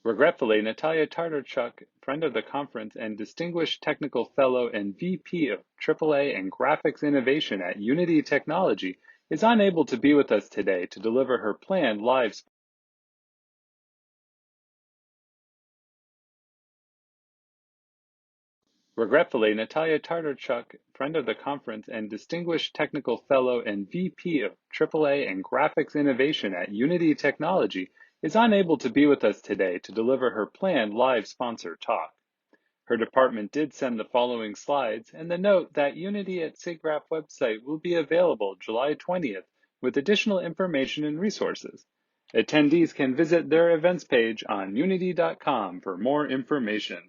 Regretfully, Natalia Tartarchuk, friend of the conference and Distinguished Technical Fellow and VP of AAA and Graphics Innovation at Unity Technology, is unable to be with us today to deliver her planned live. Regretfully, Natalia Tartarchuk, friend of the conference and Distinguished Technical Fellow and VP of AAA and Graphics Innovation at Unity Technology, is unable to be with us today to deliver her planned live sponsor talk. Her department did send the following slides and the note that Unity at SIGGRAPH website will be available July 20th with additional information and resources. Attendees can visit their events page on unity.com for more information.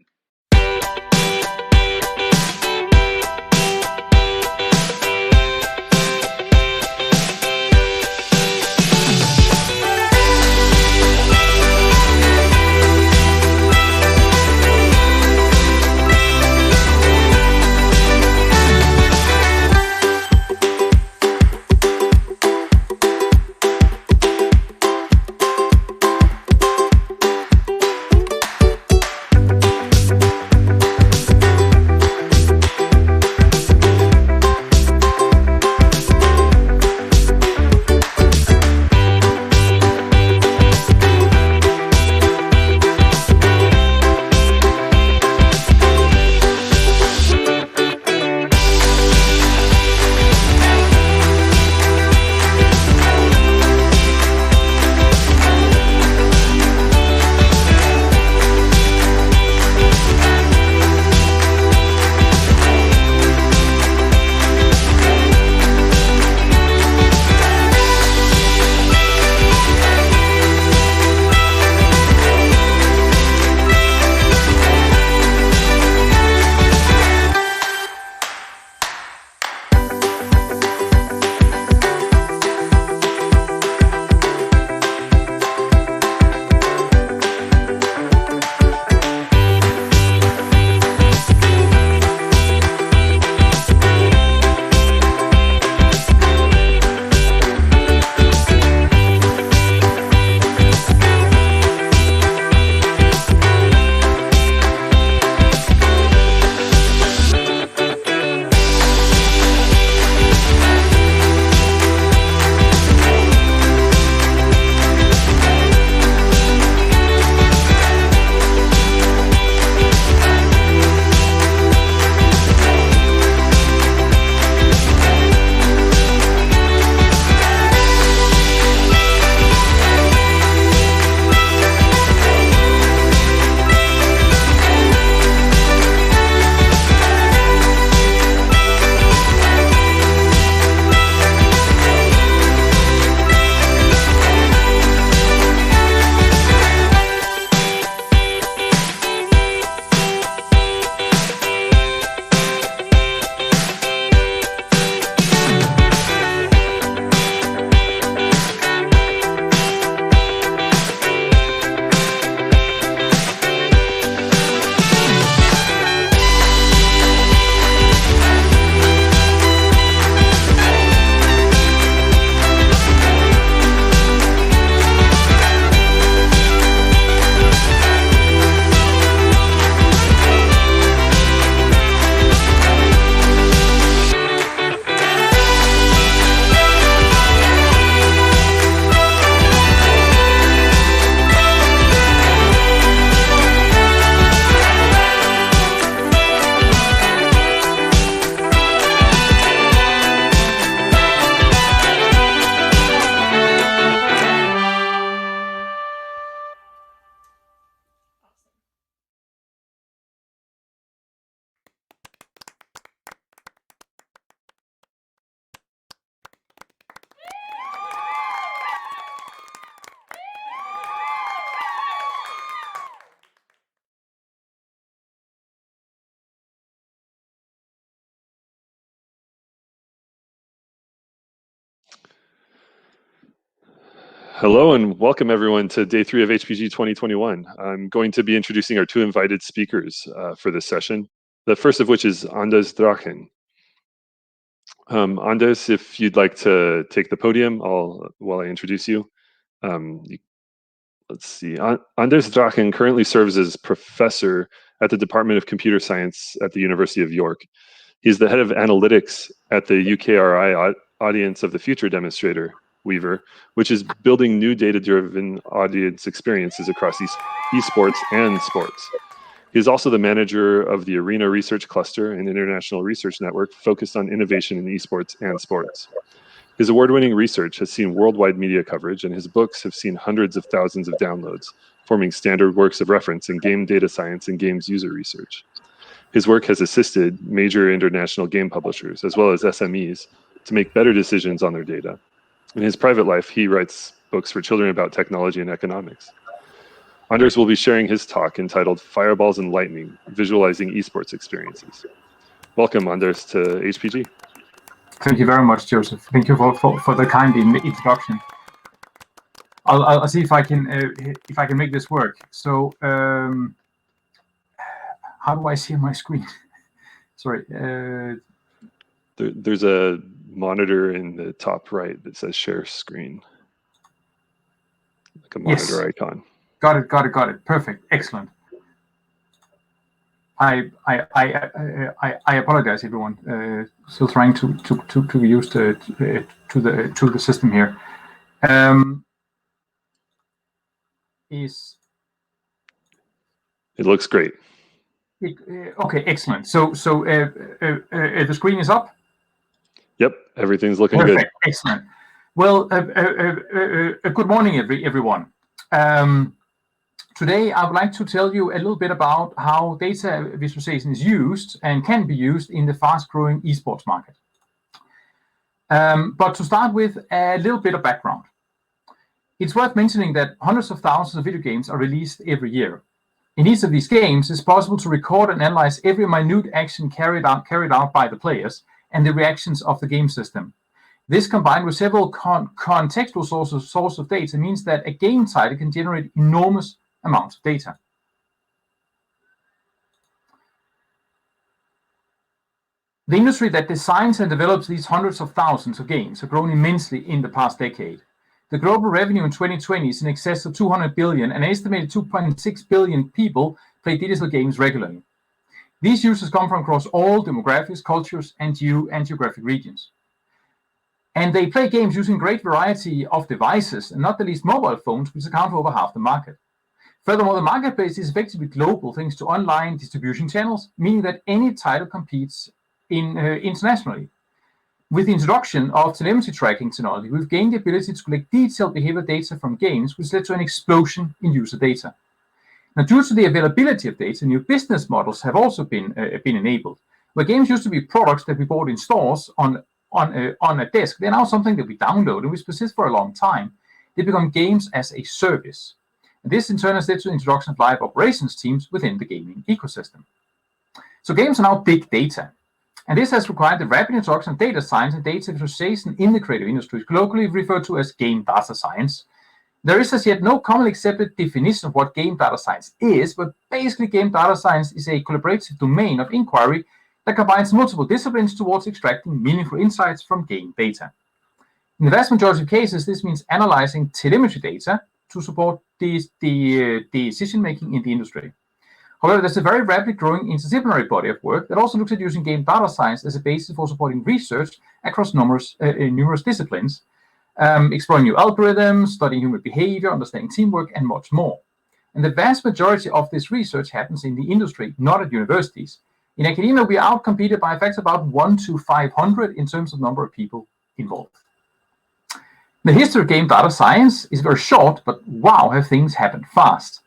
Hello and welcome everyone to day 3 of HPG 2021. I'm going to be introducing our 2 invited speakers for this session. The first of which is Anders Drachen. Anders, if you'd like to take the podium while I introduce you. let's see. Anders Drachen currently serves as professor at the Department of Computer Science at the University of York. He's the head of analytics at the UKRI Audience of the Future demonstrator, Weaver, which is building new data-driven audience experiences across esports and sports. He is also the manager of the Arena Research Cluster, an international research network focused on innovation in esports and sports. His award-winning research has seen worldwide media coverage, and his books have seen hundreds of thousands of downloads, forming standard works of reference in game data science and games user research. His work has assisted major international game publishers, as well as SMEs, to make better decisions on their data. In his private life, he writes books for children about technology and economics. Anders will be sharing his talk entitled Fireballs and Lightning, Visualizing Esports Experiences. Welcome, Anders, to HPG. Thank you very much, Joseph. Thank you for the kind introduction. I'll see if I can make this work. So how do I see my screen? Sorry. There's a monitor in the top right that says share screen, like a monitor icon. Got it. Perfect. Excellent. I apologize, everyone. Still trying to get used to the system here. It looks great. Okay, excellent. So the screen is up. Yep, everything's looking Perfect. good. Excellent. Well, good morning, everyone. Today, I would like to tell you a little bit about how data visualization is used and can be used in the fast-growing esports market. But to start with, a little bit of background. It's worth mentioning that hundreds of thousands of video games are released every year. In each of these games, it's possible to record and analyze every minute action carried out by the players and the reactions of the game system. This, combined with several contextual sources of data, means that a game title can generate enormous amounts of data. The industry that designs and develops these hundreds of thousands of games have grown immensely in the past decade. The global revenue in 2020 is in excess of 200 billion, and an estimated 2.6 billion people play digital games regularly. These users come from across all demographics, cultures, and geographic regions. And they play games using a great variety of devices, and not the least mobile phones, which account for over half the market. Furthermore, the marketplace is effectively global thanks to online distribution channels, meaning that any title competes internationally. With the introduction of telemetry tracking technology, we've gained the ability to collect detailed behavior data from games, which led to an explosion in user data. Now, due to the availability of data, new business models have also been enabled. Where games used to be products that we bought in stores on a desk, they're now something that we download and we persist for a long time. They become games as a service. And this in turn has led to the introduction of live operations teams within the gaming ecosystem. So games are now big data. And this has required the rapid introduction of data science and data visualization in the creative industries, colloquially referred to as game data science. There is as yet no commonly accepted definition of what game data science is, but basically game data science is a collaborative domain of inquiry that combines multiple disciplines towards extracting meaningful insights from game data. In the vast majority of cases, this means analyzing telemetry data to support the decision-making in the industry. However, there's a very rapidly growing interdisciplinary body of work that also looks at using game data science as a basis for supporting research across numerous disciplines, exploring new algorithms, studying human behavior, understanding teamwork, and much more. And the vast majority of this research happens in the industry, not at universities. In academia, we are outcompeted by a factor about 1 to 500 in terms of number of people involved. The history of game data science is very short, but wow, have things happened fast.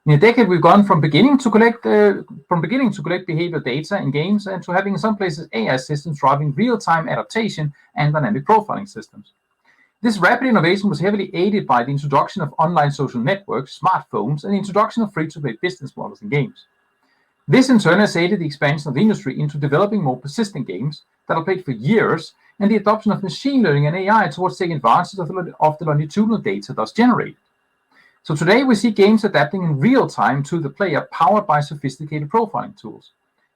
In a decade, we've gone from beginning to collect behavior data in games and to having in some places AI systems driving real-time adaptation and dynamic profiling systems. This rapid innovation was heavily aided by the introduction of online social networks, smartphones, and the introduction of free-to-play business models in games. This in turn has aided the expansion of the industry into developing more persistent games that are played for years, and the adoption of machine learning and AI towards taking advantage of the longitudinal data thus generated. So today we see games adapting in real time to the player, powered by sophisticated profiling tools.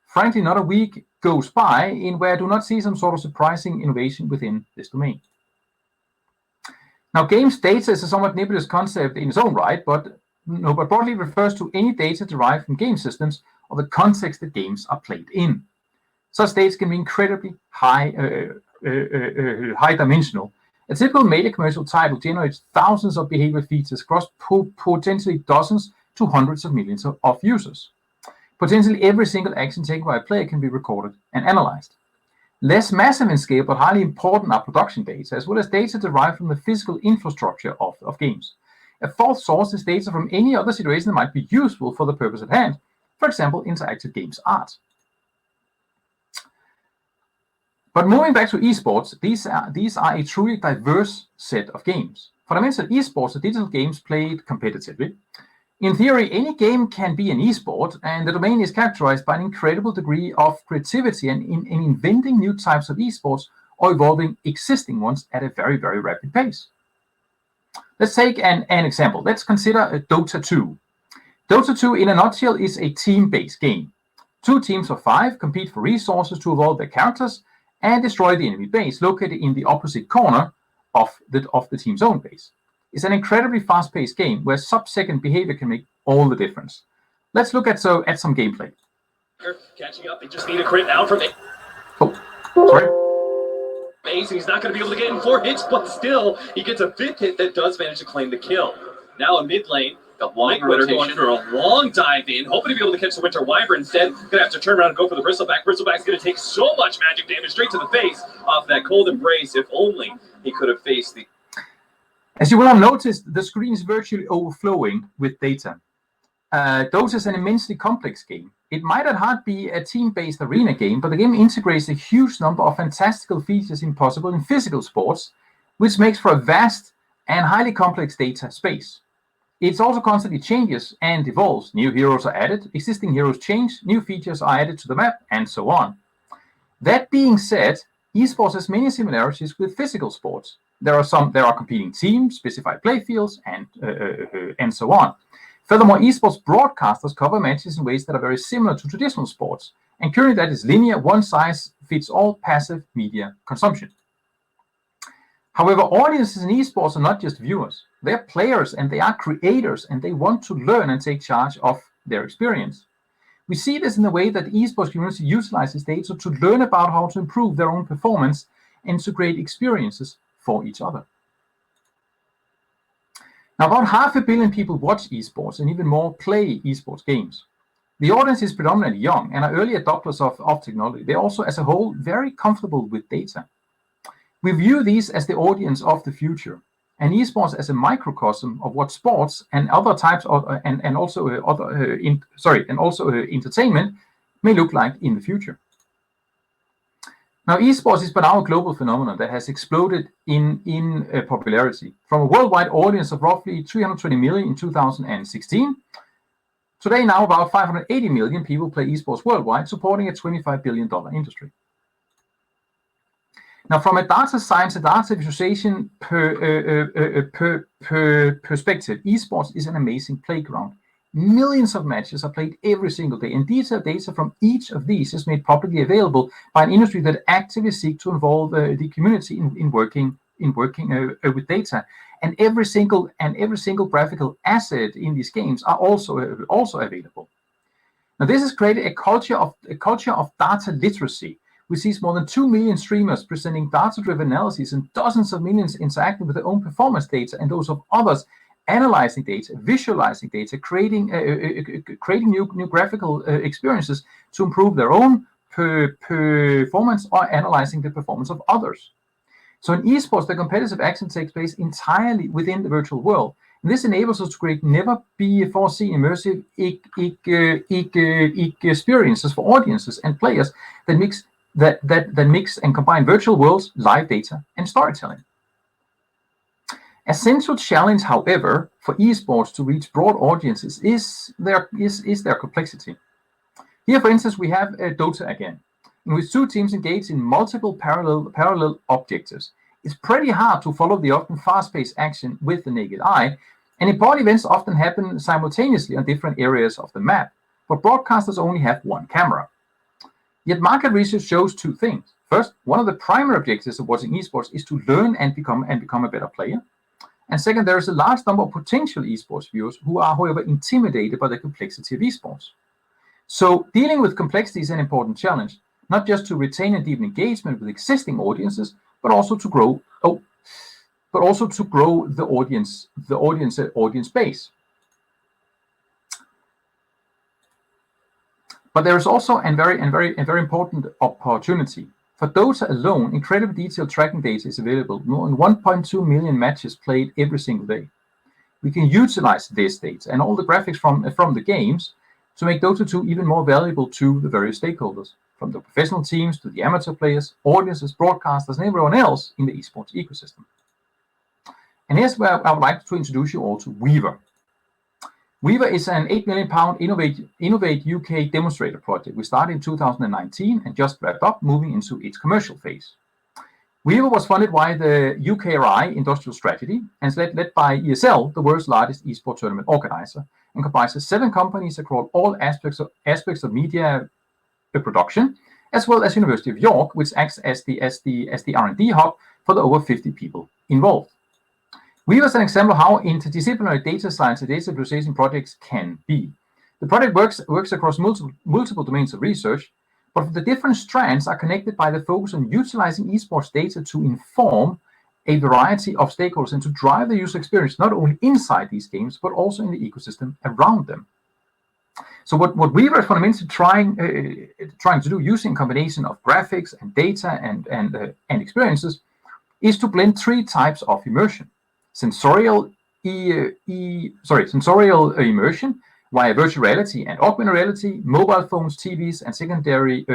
Frankly, not a week goes by in where I do not see some sort of surprising innovation within this domain. Now, games data is a somewhat nebulous concept in its own right, but broadly refers to any data derived from game systems or the context that games are played in. Such data can be incredibly high dimensional. A typical media commercial title generates thousands of behavior features across potentially dozens to hundreds of millions of users. Potentially every single action taken by a player can be recorded and analyzed. Less massive in scale but highly important are production data, as well as data derived from the physical infrastructure of games. A fourth source is data from any other situation that might be useful for the purpose at hand, for example, interactive games art. But moving back to esports, these are a truly diverse set of games. Fundamental esports are digital games played competitively. In theory, any game can be an esport, and the domain is characterized by an incredible degree of creativity and in inventing new types of esports or evolving existing ones at a very, very rapid pace. Let's take an example. Let's consider Dota 2. Dota 2, in a nutshell, is a team-based game. 2 teams of 5 compete for resources to evolve their characters and destroy the enemy base located in the opposite corner of the team's own base. It's an incredibly fast-paced game where sub-second behavior can make all the difference. Let's look at some gameplay. Catching up, they just need a crit now from it. Oh, sorry. Base, and he's not going to be able to get in 4 hits, but still, he gets a big hit that does manage to claim the kill. Now in mid lane, the Liquid are going for a long dive in, hoping to be able to catch the Winter Wyvern. Instead, going to have to turn around and go for the Bristleback. Bristleback's going to take so much magic damage straight to the face off that cold embrace. If only he could have faced the... As you will have noticed, the screen is virtually overflowing with data. Dota is an immensely complex game. It might at heart be a team-based arena game, but the game integrates a huge number of fantastical features impossible in physical sports, which makes for a vast and highly complex data space. It also constantly changes and evolves. New heroes are added, existing heroes change, new features are added to the map, and so on. That being said, esports has many similarities with physical sports. There are competing teams, specified playfields, and so on. Furthermore, esports broadcasters cover matches in ways that are very similar to traditional sports, and currently that is linear, one-size-fits-all passive media consumption. However, audiences in esports are not just viewers. They're players and they are creators, and they want to learn and take charge of their experience. We see this in the way that the esports community utilizes data to learn about how to improve their own performance and to create experiences for each other. Now, about 500 million people watch esports and even more play esports games. The audience is predominantly young and are early adopters of technology. They're also, as a whole, very comfortable with data. We view these as the audience of the future, and esports as a microcosm of what sports and other types of entertainment may look like in the future. Now, esports is by now a global phenomenon that has exploded in popularity. From a worldwide audience of roughly 320 million in 2016, today now about 580 million people play esports worldwide, supporting a $25 billion industry. Now, from a data science and data visualization perspective, esports is an amazing playground. Millions of matches are played every single day, and detailed data from each of these is made publicly available by an industry that actively seeks to involve the community in working with data. And every single graphical asset in these games are also available. Now, this has created a culture of data literacy, which sees more than 2 million streamers presenting data-driven analyses and dozens of millions interacting with their own performance data and those of others, analyzing data, visualizing data, creating new graphical experiences to improve their own performance or analyzing the performance of others. So in esports, the competitive action takes place entirely within the virtual world. And this enables us to create never-before-seen immersive experiences for audiences and players that mix and combine virtual worlds, live data, and storytelling. A central challenge, however, for esports to reach broad audiences is their complexity. Here, for instance, we have Dota again, in which 2 teams engage in multiple parallel objectives. It's pretty hard to follow the often fast-paced action with the naked eye, and important events often happen simultaneously on different areas of the map, but broadcasters only have one camera. Yet market research shows 2 things. First, one of the primary objectives of watching esports is to learn and become a better player. And second, there is a large number of potential esports viewers who are, however, intimidated by the complexity of esports. So dealing with complexity is an important challenge, not just to retain and deepen engagement with existing audiences, but also to grow the audience base. But there is also a very important opportunity. For Dota alone, incredibly detailed tracking data is available. More than 1.2 million matches played every single day. We can utilize this data and all the graphics from the games to make Dota 2 even more valuable to the various stakeholders, from the professional teams to the amateur players, audiences, broadcasters, and everyone else in the esports ecosystem. And here's where I would like to introduce you all to Weaver. Weaver is an £8 million Innovate UK demonstrator project. We started in 2019 and just wrapped up, moving into its commercial phase. Weaver was funded by the UKRI Industrial Strategy and is led by ESL, the world's largest esports tournament organizer, and comprises 7 companies across all aspects of media production, as well as University of York, which acts as the R&D hub for the over 50 people involved. Weaver is an example of how interdisciplinary data science and data visualization projects can be. The project works across multiple domains of research, but the different strands are connected by the focus on utilizing esports data to inform a variety of stakeholders and to drive the user experience not only inside these games, but also in the ecosystem around them. So what Weaver is fundamentally trying to do, using a combination of graphics and data and experiences, is to blend 3 types of immersion: sensorial immersion via virtual reality and augmented reality, mobile phones, TVs, and secondary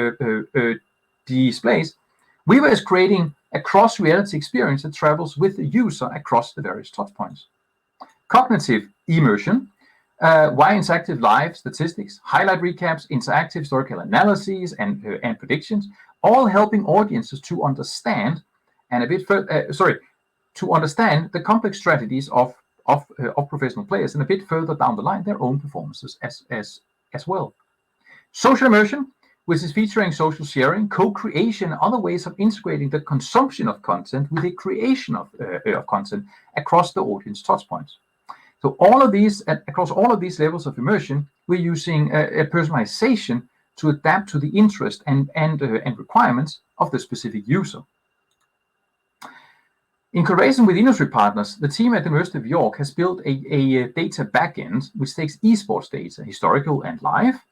displays. Weaver is creating a cross-reality experience that travels with the user across the various touchpoints. Cognitive immersion via interactive live statistics, highlight recaps, interactive historical analyses, and predictions, all helping audiences to understand the complex strategies of professional players, and a bit further down the line, their own performances as well. Social immersion, which is featuring social sharing, co-creation, and other ways of integrating the consumption of content with the creation of content across the audience touchpoints. So across all of these levels of immersion, we're using a personalization to adapt to the interest and requirements of the specific user. In collaboration with industry partners, the team at the University of York has built a data backend which takes esports data, historical and live,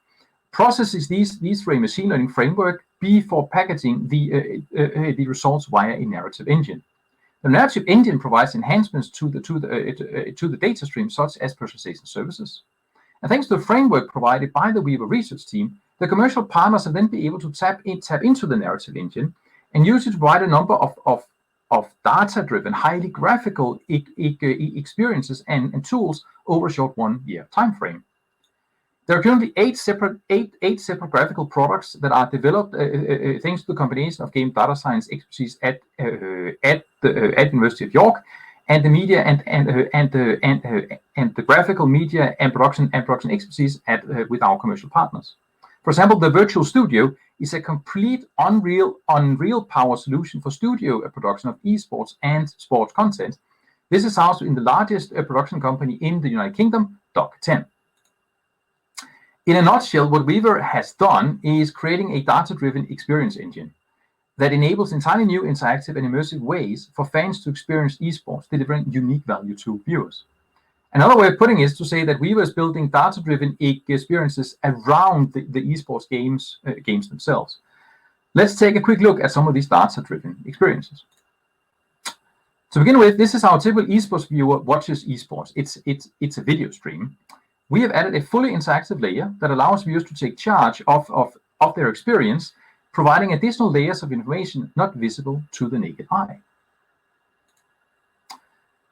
processes these through a machine learning framework before packaging the results via a narrative engine. The narrative engine provides enhancements to the data stream, such as personalization services. And thanks to the framework provided by the Weaver research team, the commercial partners will then be able to tap into the narrative engine and use it to provide a number of data-driven, highly graphical experiences and tools over a short 1-year time frame. There are currently 8 separate graphical products that are developed thanks to the combination of game data science expertise at the University of York and the media and the graphical media and production expertise with our commercial partners. For example, the Virtual Studio is a complete Unreal power solution for studio production of esports and sports content. This is housed in the largest production company in the United Kingdom, Doc 10. In a nutshell, what Weaver has done is creating a data-driven experience engine that enables entirely new interactive and immersive ways for fans to experience esports, delivering unique value to viewers. Another way of putting it is to say that Weaver is building data-driven experiences around the esports games themselves. Let's take a quick look at some of these data-driven experiences. To begin with, this is how a typical esports viewer watches esports. It's a video stream. We have added a fully interactive layer that allows viewers to take charge of their experience, providing additional layers of information not visible to the naked eye.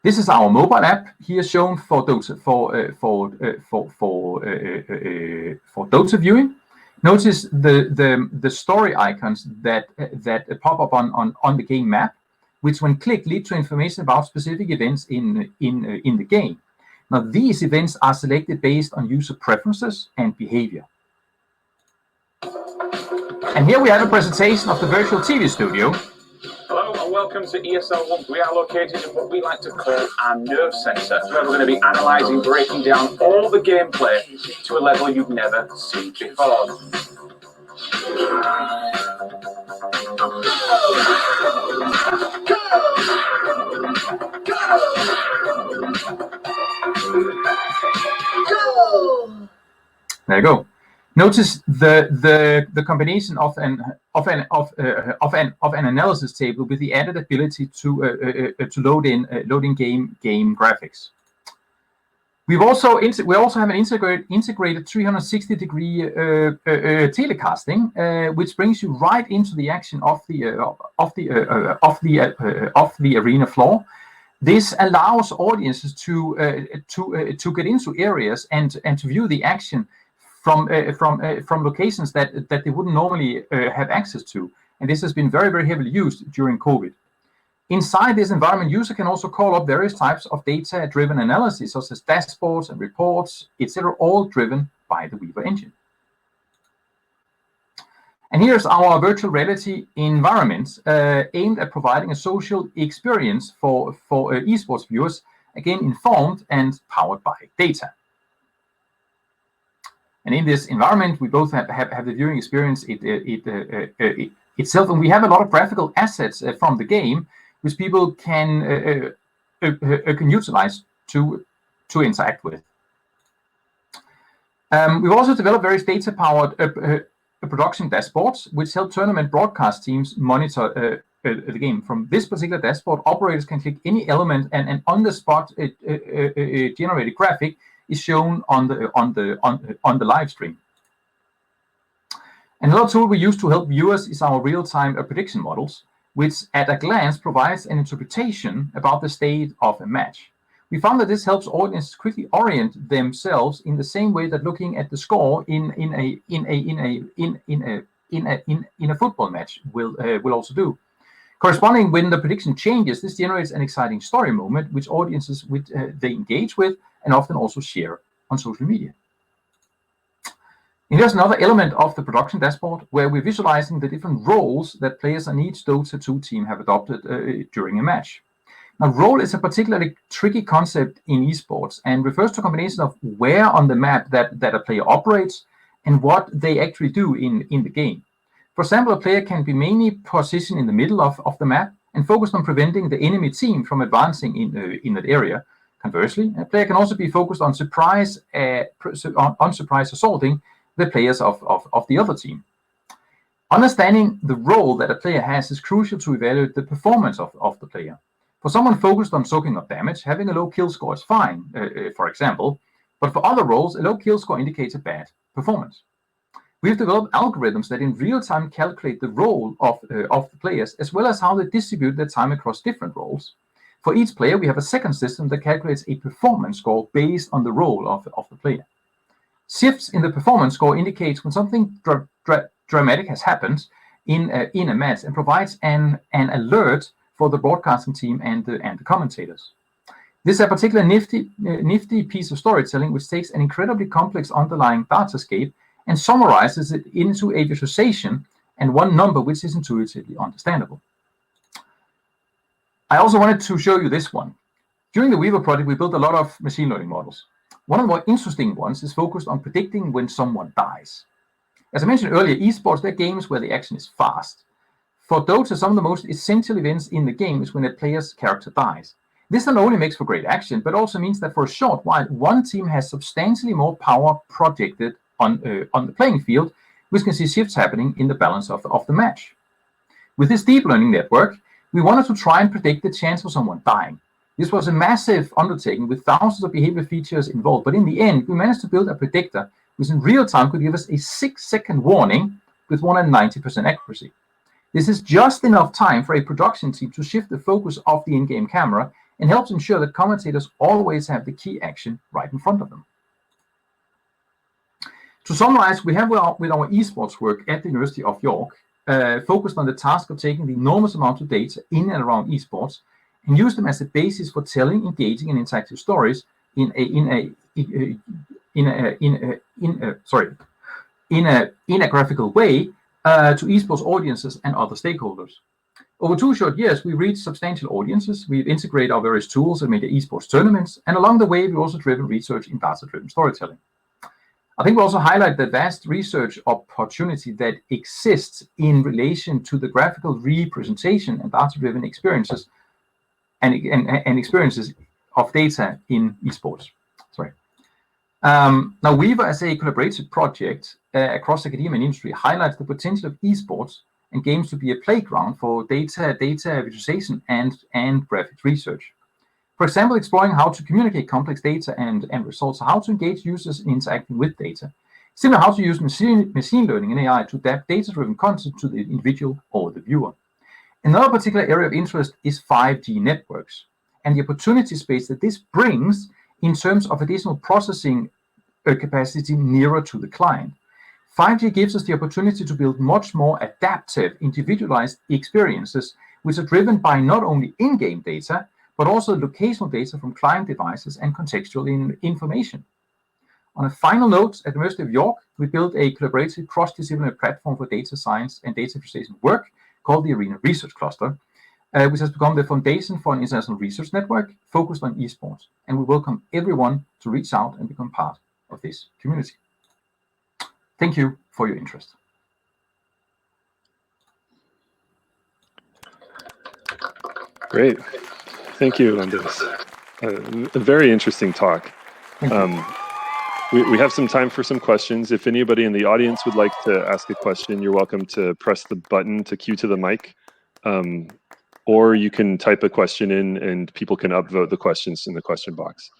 This is our mobile app here shown for Dota viewing. Notice the story icons that pop up on the game map, which when clicked lead to information about specific events in the game. Now these events are selected based on user preferences and behavior. And here we have a presentation of the virtual TV studio. Hello, welcome to ESL1. We are located in what we like to call our nerve centre, where we're going to be analysing, breaking down all the gameplay to a level you've never seen before. There you go. Notice the combination of an analysis table with the added ability to load in game graphics. We also have an integrated 360-degree telecasting, which brings you right into the action of the arena floor. This allows audiences to get into areas and to view the action from locations that they wouldn't normally have access to, and this has been very heavily used during COVID. Inside this environment, user can also call up various types of data-driven analysis, such as dashboards and reports, etc., all driven by the Weaver engine. And here's our virtual reality environment aimed at providing a social experience for esports viewers, again informed and powered by data. And in this environment, we both have the viewing experience itself, and we have a lot of graphical assets from the game, which people can utilize to interact with. We've also developed various data-powered production dashboards, which help tournament broadcast teams monitor the game. From this particular dashboard, operators can click any element, and on-the-spot generated graphic is shown on the live stream. Another tool we use to help viewers is our real-time prediction models, which at a glance provides an interpretation about the state of a match. We found that this helps audiences quickly orient themselves in the same way that looking at the score in a football match will also do. Corresponding, when the prediction changes, this generates an exciting story moment, which audiences they engage with and often also share on social media. And here's another element of the production dashboard, where we're visualizing the different roles that players on each Dota 2 team have adopted during a match. Now, role is a particularly tricky concept in esports and refers to a combination of where on the map that a player operates and what they actually do in the game. For example, a player can be mainly positioned in the middle of the map and focused on preventing the enemy team from advancing in that area. Conversely, a player can also be focused on surprise assaulting the players of the other team. Understanding the role that a player has is crucial to evaluate the performance of the player. For someone focused on soaking up damage, having a low kill score is fine, for example, but for other roles, a low kill score indicates a bad performance. We've developed algorithms that in real time calculate the role of the players, as well as how they distribute their time across different roles. For each player, we have a second system that calculates a performance score based on the role of the player. Shifts in the performance score indicates when something dramatic has happened in a match and provides an alert for the broadcasting team and the commentators. This is a particularly nifty piece of storytelling, which takes an incredibly complex underlying datascape and summarizes it into a visualization and one number which is intuitively understandable. I also wanted to show you this one. During the Weaver project, we built a lot of machine learning models. One of the more interesting ones is focused on predicting when someone dies. As I mentioned earlier, esports, they're games where the action is fast. For Dota, some of the most essential events in the game is when a player's character dies. This not only makes for great action, but also means that for a short while, one team has substantially more power projected on the playing field, which can see shifts happening in the balance of the match. With this deep learning network, we wanted to try and predict the chance of someone dying. This was a massive undertaking with thousands of behavior features involved, but in the end, we managed to build a predictor which in real time could give us a 6-second warning with 190% accuracy. This is just enough time for a production team to shift the focus of the in-game camera and helps ensure that commentators always have the key action right in front of them. To summarize, we have with our esports work at the University of York focused on the task of taking the enormous amount of data in and around esports and use them as a basis for telling, engaging, and interactive stories in a graphical way to esports audiences and other stakeholders. Over 2 short years, we reached substantial audiences. We've integrated our various tools and made esports tournaments. And along the way, we've also driven research in data-driven storytelling. I think we also highlight the vast research opportunity that exists in relation to the graphical representation and data-driven experiences and experiences of data in esports. Sorry. Now, Weaver, as a collaborative project across academia and industry, highlights the potential of esports and games to be a playground for data visualization and graphics research. For example, exploring how to communicate complex data and results, how to engage users in interacting with data. Similar, how to use machine learning and AI to adapt data-driven content to the individual or the viewer. Another particular area of interest is 5G networks and the opportunity space that this brings in terms of additional processing capacity nearer to the client. 5G gives us the opportunity to build much more adaptive, individualized experiences, which are driven by not only in-game data, but also locational data from client devices and contextual information. On a final note, at the University of York, we built a collaborative cross-disciplinary platform for data science and data visualization work called the Arena Research Cluster, which has become the foundation for an international research network focused on esports. And we welcome everyone to reach out and become part of this community. Thank you for your interest. Great. Thank you, Anders. A very interesting talk. We have some time for some questions. If anybody in the audience would like to ask a question, you're welcome to press the button to cue to the mic. Or you can type a question in and people can upvote the questions in the question box.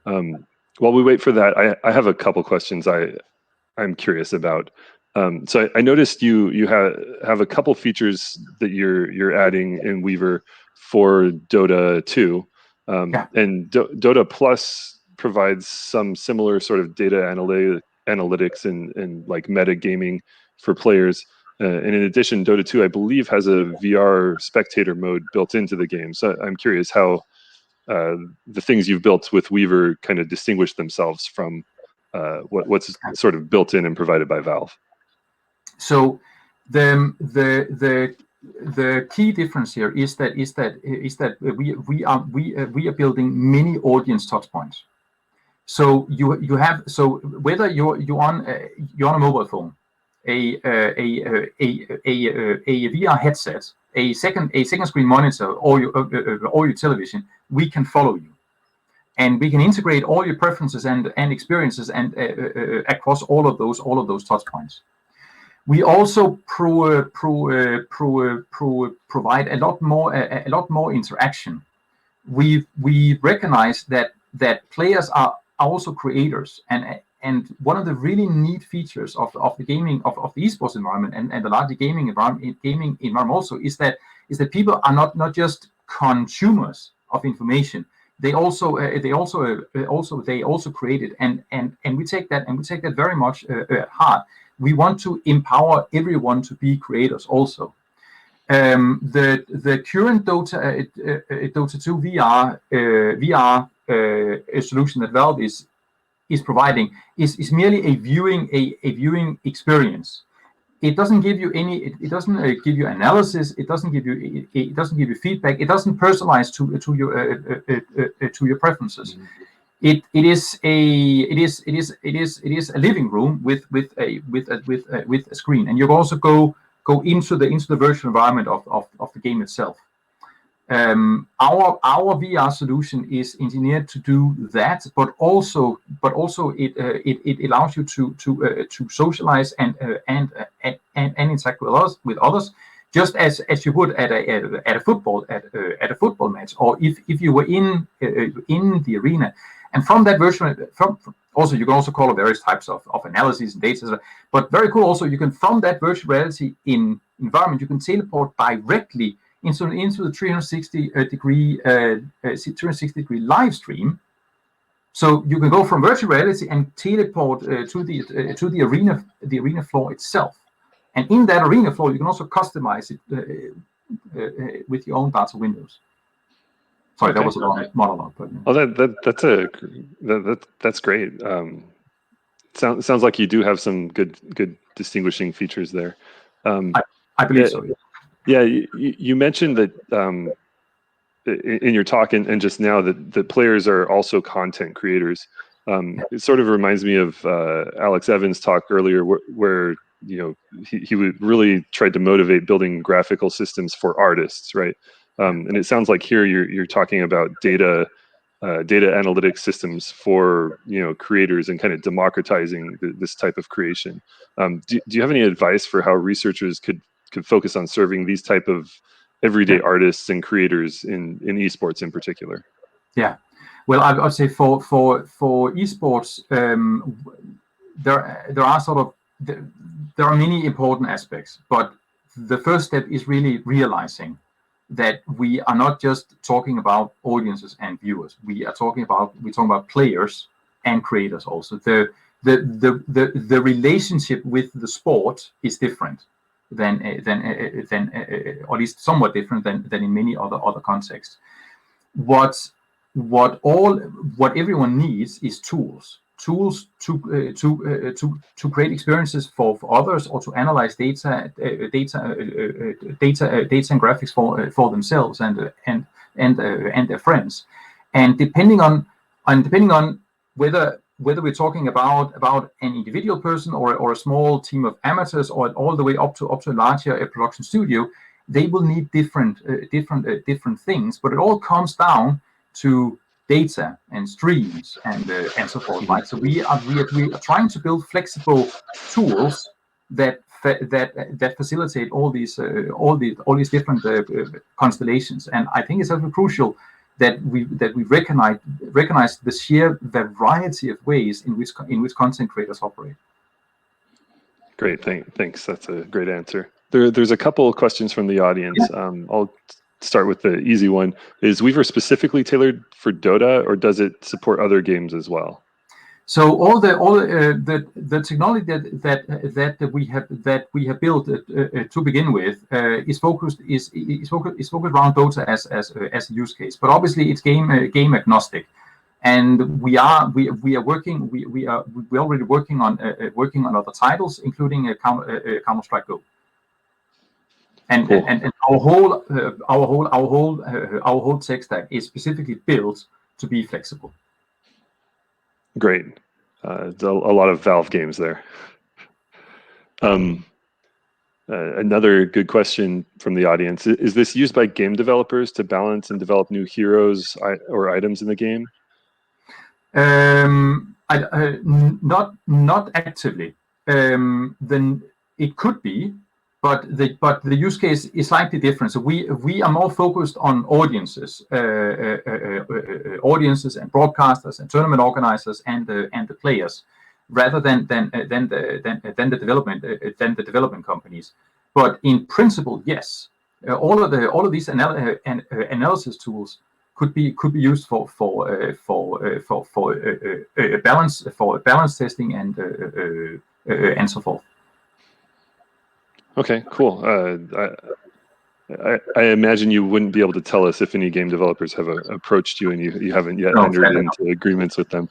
While we wait for that, I have a couple questions I'm curious about. So I noticed you have a couple features that you're adding in Weaver for Dota 2, and Dota Plus provides some similar sort of data analytics and like metagaming for players. And in addition, Dota 2, I believe, has a VR spectator mode built into the game. So I'm curious how the things you've built with Weaver kind of distinguish themselves from what's sort of built in and provided by Valve. So the key difference here is that we are building many audience touchpoints. So you have, so whether you're on a mobile phone, a VR headset, a second screen monitor, or your television, we can follow you, and we can integrate all your preferences and experiences and across all of those touch points. We also provide a lot more interaction. We recognize that players are also creators, and one of the really neat features of the gaming of the esports environment and the larger gaming environment also is that people are not just consumers of information. They also create it, and we take that very much at heart. We want to empower everyone to be creators also. The current Dota 2 VR solution that Valve is providing is merely a viewing experience. It doesn't give you it doesn't give you analysis. It doesn't give you feedback. It doesn't personalize to your preferences. Mm-hmm. It is a living room with a screen, and you also go into the virtual environment of the game itself. Our VR solution is engineered to do that, but also it allows you to socialize and interact with others, just as you would at a football match, or if you were in the arena. And from that virtual, also you can also call it various types of analyses and data. But very cool, also you can, from that virtual reality environment, you can teleport directly into the 360 degree live stream. So you can go from virtual reality and teleport to the arena floor itself. And in that arena floor, you can also customize it with your own data windows. Sorry, okay. That was a long monologue. But, yeah. That's great. Sounds like you do have some good distinguishing features there. I believe so. Yeah. Yeah, you mentioned that in your talk and just now that the players are also content creators. It sort of reminds me of Alex Evans' talk earlier, where he would really tried to motivate building graphical systems for artists, right? And it sounds like here you're talking about data analytics systems for creators and kind of democratizing this type of creation. Do you have any advice for how researchers could focus on serving these type of everyday artists and creators in esports in particular? Yeah, well, I'd say for esports, there are sort of there are many important aspects, but the first step is really realizing that we are not just talking about audiences and viewers. We're talking about players and creators also. The relationship with the sport is different than or at least somewhat different than in many other contexts. What everyone needs is tools to create experiences for others, or to analyze data and graphics for themselves and their friends. And depending on whether we're talking about an individual person or a small team of amateurs, or all the way up to a larger production studio, they will need different things. But it all comes down to data and streams and so forth. Right? So we are trying to build flexible tools that facilitate all these different constellations. And I think it's also crucial that we recognize the sheer variety of ways in which content creators operate. Great, thanks. That's a great answer. There's a couple of questions from the audience. Yeah. I'll start with the easy one. Is Weaver specifically tailored for Dota, or does it support other games as well? So all the technology that we have built to begin with is focused around Dota as a use case, but obviously it's game agnostic, and we are already working on other titles, including Counter-Strike Go. And, cool. and our whole tech stack is specifically built to be flexible. Great. A lot of Valve games there. Another good question from the audience: is this used by game developers to balance and develop new heroes or items in the game? Not actively. Then it could be. But the use case is slightly different. So we are more focused on audiences and broadcasters and tournament organizers and the players, rather than the development companies. But in principle, yes, all of these analysis tools could be used for balance testing and so forth. Okay, cool. I imagine you wouldn't be able to tell us if any game developers have approached you and you haven't yet entered into agreements with them.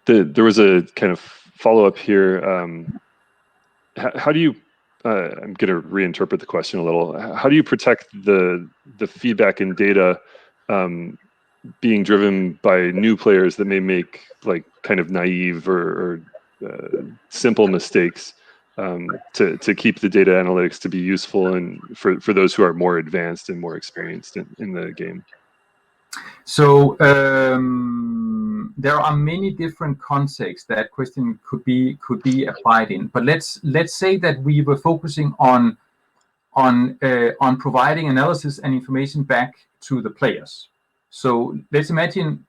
There was a kind of follow-up here. How do you, I'm going to reinterpret the question a little. How do you protect the feedback and data being driven by new players that may make like kind of naive or simple mistakes? To keep the data analytics to be useful and for those who are more advanced and more experienced in the game? So there are many different contexts that question could be applied in. But let's say that we were focusing on providing analysis and information back to the players. So let's imagine,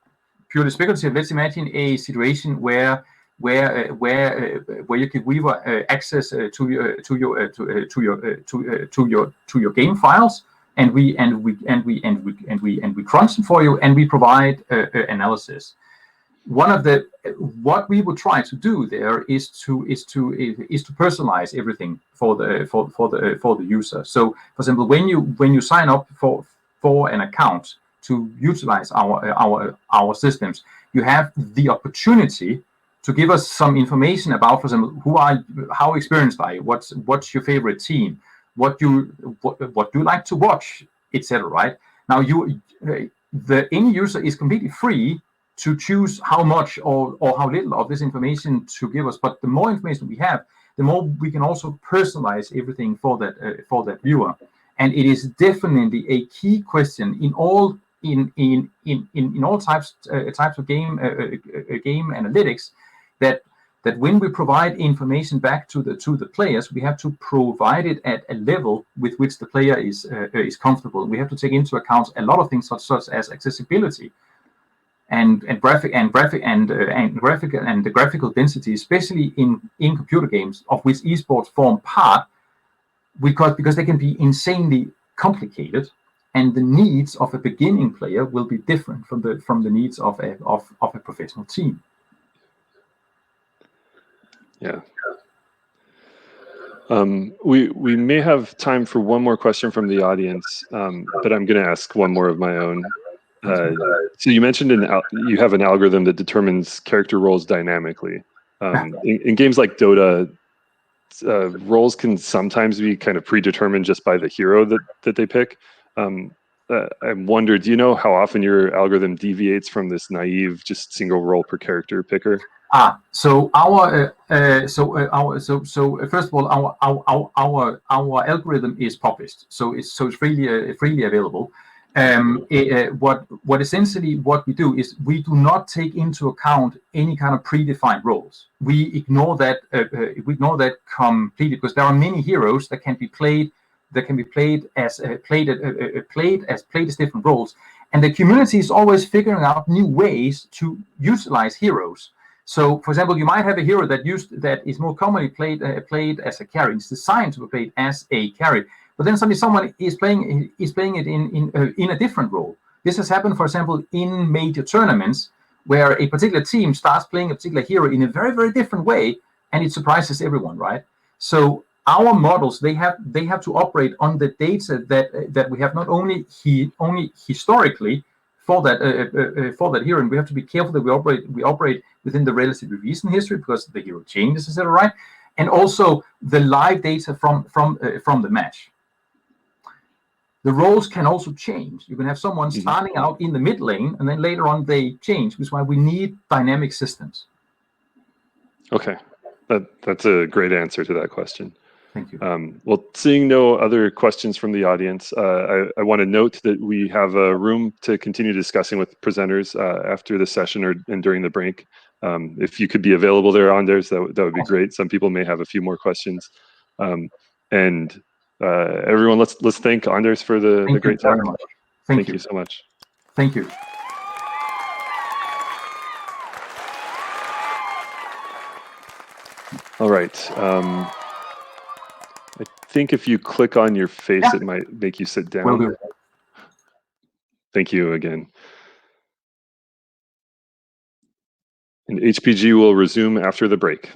purely speculative, let's imagine a situation where you give Weaver access to your game files, and we crunch them for you, and we provide analysis. What we would try to do there is to personalize everything for the user. So, for example, when you sign up for an account to utilize our systems, you have the opportunity to give us some information about, for example, how experienced are you? What's your favorite team? what you like to watch, etc. Right now, the end user is completely free to choose how much or how little of this information to give us. But the more information we have, the more we can also personalize everything for that viewer. And it is definitely a key question in all all types of game analytics, that when we provide information back to the players, we have to provide it at a level with which the player is comfortable. We have to take into account a lot of things such as accessibility and the graphical density, especially in computer games, of which esports form part, because they can be insanely complicated, and the needs of a beginning player will be different from the needs of a professional team. Yeah. We may have time for one more question from the audience, but I'm going to ask one more of my own. So you mentioned you have an algorithm that determines character roles dynamically. In games like Dota, roles can sometimes be kind of predetermined just by the hero that they pick. I wonder, do you know how often your algorithm deviates from this naive, just single role per character picker? So first of all, our algorithm is published, so it's freely available. What essentially what we do is we do not take into account any kind of predefined roles. We ignore that completely, because there are many heroes that can be played as different roles, and the community is always figuring out new ways to utilize heroes. So, for example, you might have a hero that is more commonly played as a carry. It's designed to be played as a carry, but then suddenly someone is playing it in a different role. This has happened, for example, in major tournaments, where a particular team starts playing a particular hero in a very, very different way, and it surprises everyone, right? So our models, they have to operate on the data that we have, not only historically for that hero, and we have to be careful that we operate within the relatively recent history, because the hero changes, etc. Right, and also the live data from the match. The roles can also change. You can have someone starting out in the mid lane, and then later on they change, which is why we need dynamic systems. Okay, that's a great answer to that question. Thank you. Well, seeing no other questions from the audience, I want to note that we have a room to continue discussing with presenters after the session and during the break. If you could be available there, Anders, that would be great. Some people may have a few more questions. And everyone, let's thank Anders for the great talk. Thank you so much. Thank you. All right. I think if you click on your face, it might make you sit down. Will do. Thank you again. And HPG will resume after the break.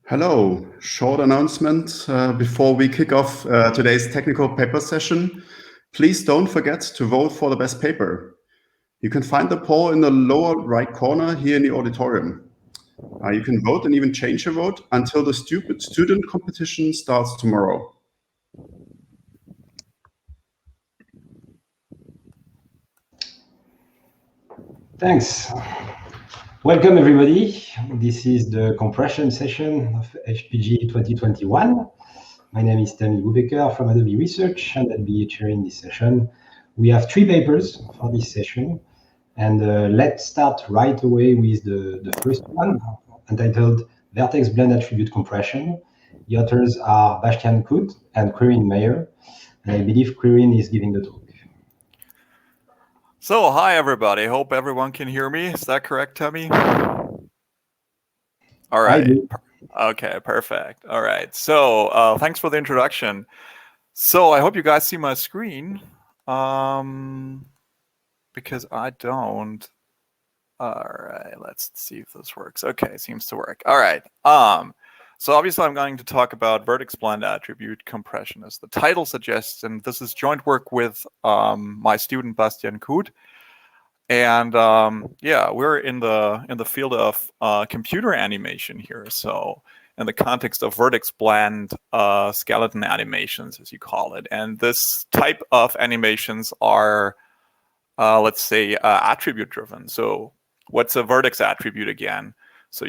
Hello, short announcement before we kick off today's technical paper session. Please don't forget to vote for the best paper. You can find the poll in the lower right corner here in the auditorium. You can vote and even change your vote until the student competition starts tomorrow. Thanks. Welcome, everybody. This is the compression session of HPG 2021. My name is Tammy Bubecker from Adobe Research, and I'll be chairing this session. We have 3 papers for this session, and let's start right away with the first one, entitled Vertex-Blend Attribute Compression. The authors are Bastian, Kuth and Quirin, Meyer, and I believe Quirin is giving the talk. So, hi everybody. Hope everyone can hear me. Is that correct, Tammy? All right. Okay, perfect. All right. So, thanks for the introduction. So, I hope you guys see my screen, because I don't. All right. Let's see if this works. Okay, seems to work. All right. So obviously I'm going to talk about Vertex-Blend attribute compression, as the title suggests, and this is joint work with my student Bastian Kuth. And yeah, we're in the field of computer animation here. So in the context of Vertex-Blend skeleton animations, as you call it. And this type of animations are, let's say, attribute driven. So what's a vertex attribute again? So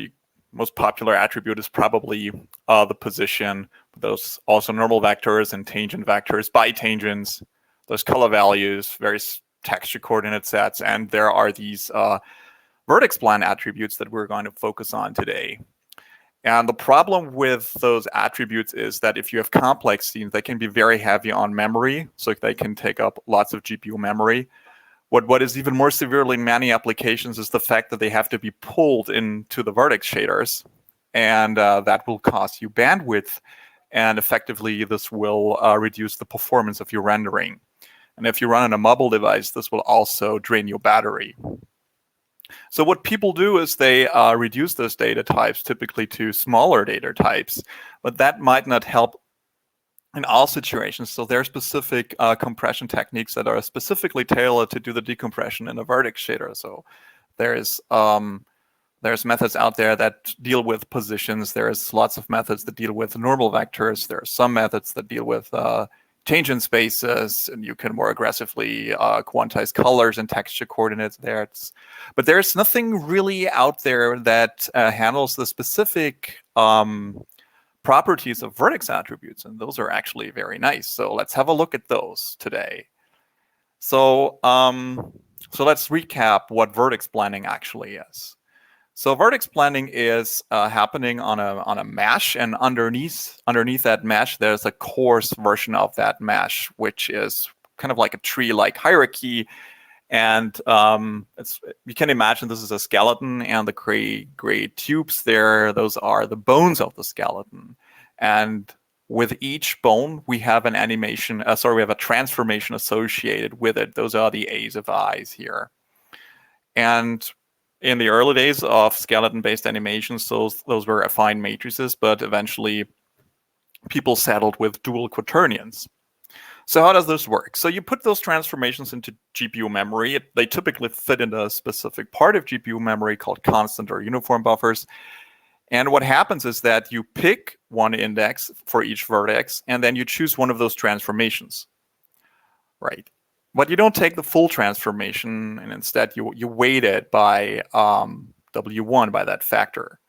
most popular attribute is probably the position. There's also normal vectors and tangent vectors, bitangents. There's color values, various texture coordinate sets, and there are these Vertex-Blend attributes that we're going to focus on today. And the problem with those attributes is that if you have complex scenes, they can be very heavy on memory, so they can take up lots of GPU memory. What is even more severely in many applications is the fact that they have to be pulled into the vertex shaders, and that will cost you bandwidth, and effectively this will reduce the performance of your rendering. And if you run on a mobile device, this will also drain your battery. So what people do is they reduce those data types typically to smaller data types, but that might not help in all situations. So there are specific compression techniques that are specifically tailored to do the decompression in a vertex shader. So there's methods out there that deal with positions. There's lots of methods that deal with normal vectors. There are some methods that deal with tangent spaces, and you can more aggressively quantize colors and texture coordinates there. But there's nothing really out there that handles the specific properties of vertex attributes, and those are actually very nice. So let's have a look at those today. So let's recap what vertex blending actually is. So vertex blending is happening on a mesh, and underneath that mesh, there's a coarse version of that mesh, which is kind of like a tree-like hierarchy. And you can imagine this is a skeleton, and the gray tubes there, those are the bones of the skeleton. And with each bone, we have an animation, we have a transformation associated with it. Those are the A's of I's here. And in the early days of skeleton-based animations, those were affine matrices, but eventually people settled with dual quaternions. So how does this work? So you put those transformations into GPU memory. They typically fit in a specific part of GPU memory called constant or uniform buffers. And what happens is that you pick one index for each vertex, and then you choose one of those transformations, right? But you don't take the full transformation, and instead you weight it by W1, by that factor.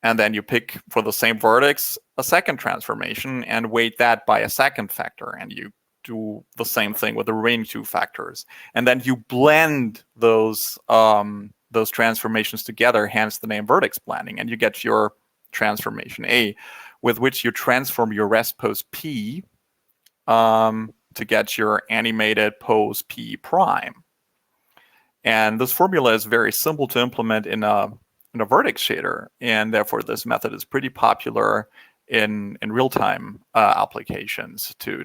And then you pick for the same vertex a second transformation and weight that by a second factor, and you do the same thing with the remaining 2 factors. And then you blend those transformations together, hence the name vertex blending, and you get your transformation A, with which you transform your rest pose P to get your animated pose P prime. And this formula is very simple to implement in a vertex shader, and therefore this method is pretty popular in real-time applications to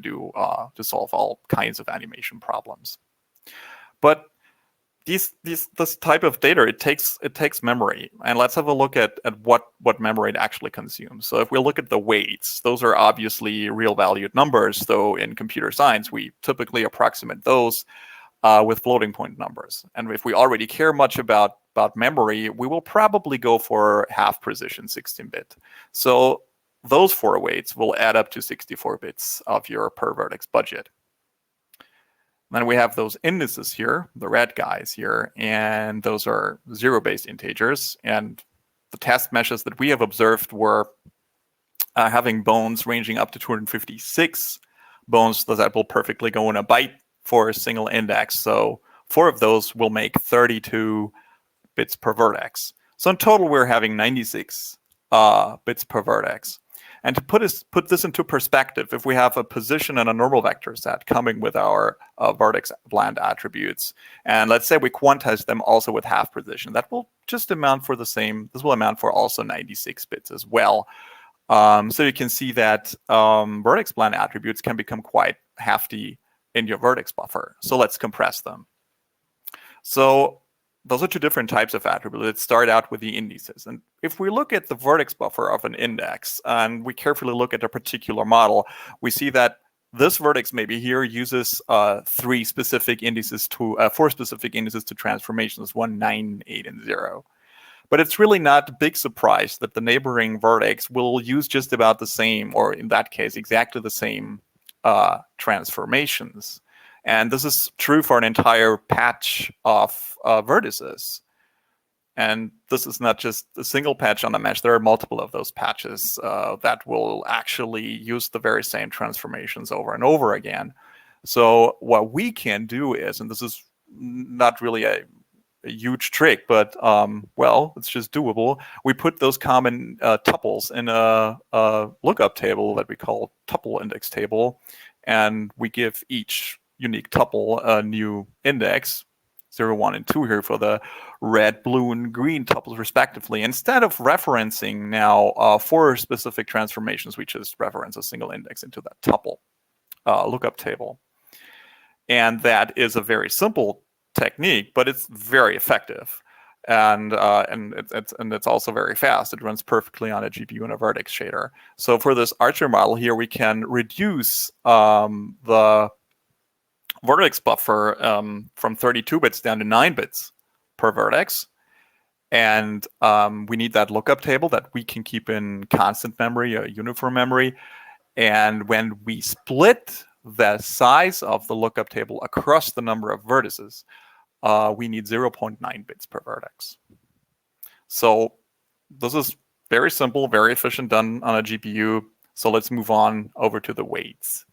solve all kinds of animation problems. But this type of data, it takes memory, and let's have a look at what memory it actually consumes. So if we look at the weights, those are obviously real valued numbers, though in computer science we typically approximate those with floating point numbers. And if we already care much about memory, we will probably go for half precision 16-bit. So those 4 weights will add up to 64 bits of your per vertex budget. Then we have those indices here, the red guys here, and those are zero-based integers. And the test meshes that we have observed were having bones ranging up to 256 bones that will perfectly go in a byte for a single index. So 4 of those will make 32 bits per vertex. So in total, we're having 96 bits per vertex. And to put this into perspective, if we have a position and a normal vector set coming with our Vertex-Blend attributes, and let's say we quantize them also with half precision, that will just amount for the same. This will amount for also 96 bits as well. So you can see that Vertex-Blend attributes can become quite hefty in your vertex buffer. So let's compress them. So those are 2 different types of attributes. Let's start out with the indices. And if we look at the vertex buffer of an index and we carefully look at a particular model, we see that this vertex maybe here uses 4 specific indices to transformations, 1, 9, 8, and 0. But it's really not a big surprise that the neighboring vertex will use just about the same, or in that case, exactly the same transformations. And this is true for an entire patch of vertices. And this is not just a single patch on a mesh. There are multiple of those patches that will actually use the very same transformations over and over again. So what we can do is, and this is not really a huge trick, but well, it's just doable. We put those common tuples in a lookup table that we call tuple index table, and we give each unique tuple a new index, 0, 1, and 2 here for the red, blue, and green tuples respectively. Instead of referencing now 4 specific transformations, we just reference a single index into that tuple lookup table. And that is a very simple technique, but it's very effective. And it's also very fast. It runs perfectly on a GPU and a vertex shader. So for this Archer model here, we can reduce the vertex buffer from 32 bits down to 9 bits per vertex. And we need that lookup table that we can keep in constant memory, a uniform memory. And when we split the size of the lookup table across the number of vertices, we need 0.9 bits per vertex. So this is very simple, very efficient, done on a GPU. So let's move on over to the weights.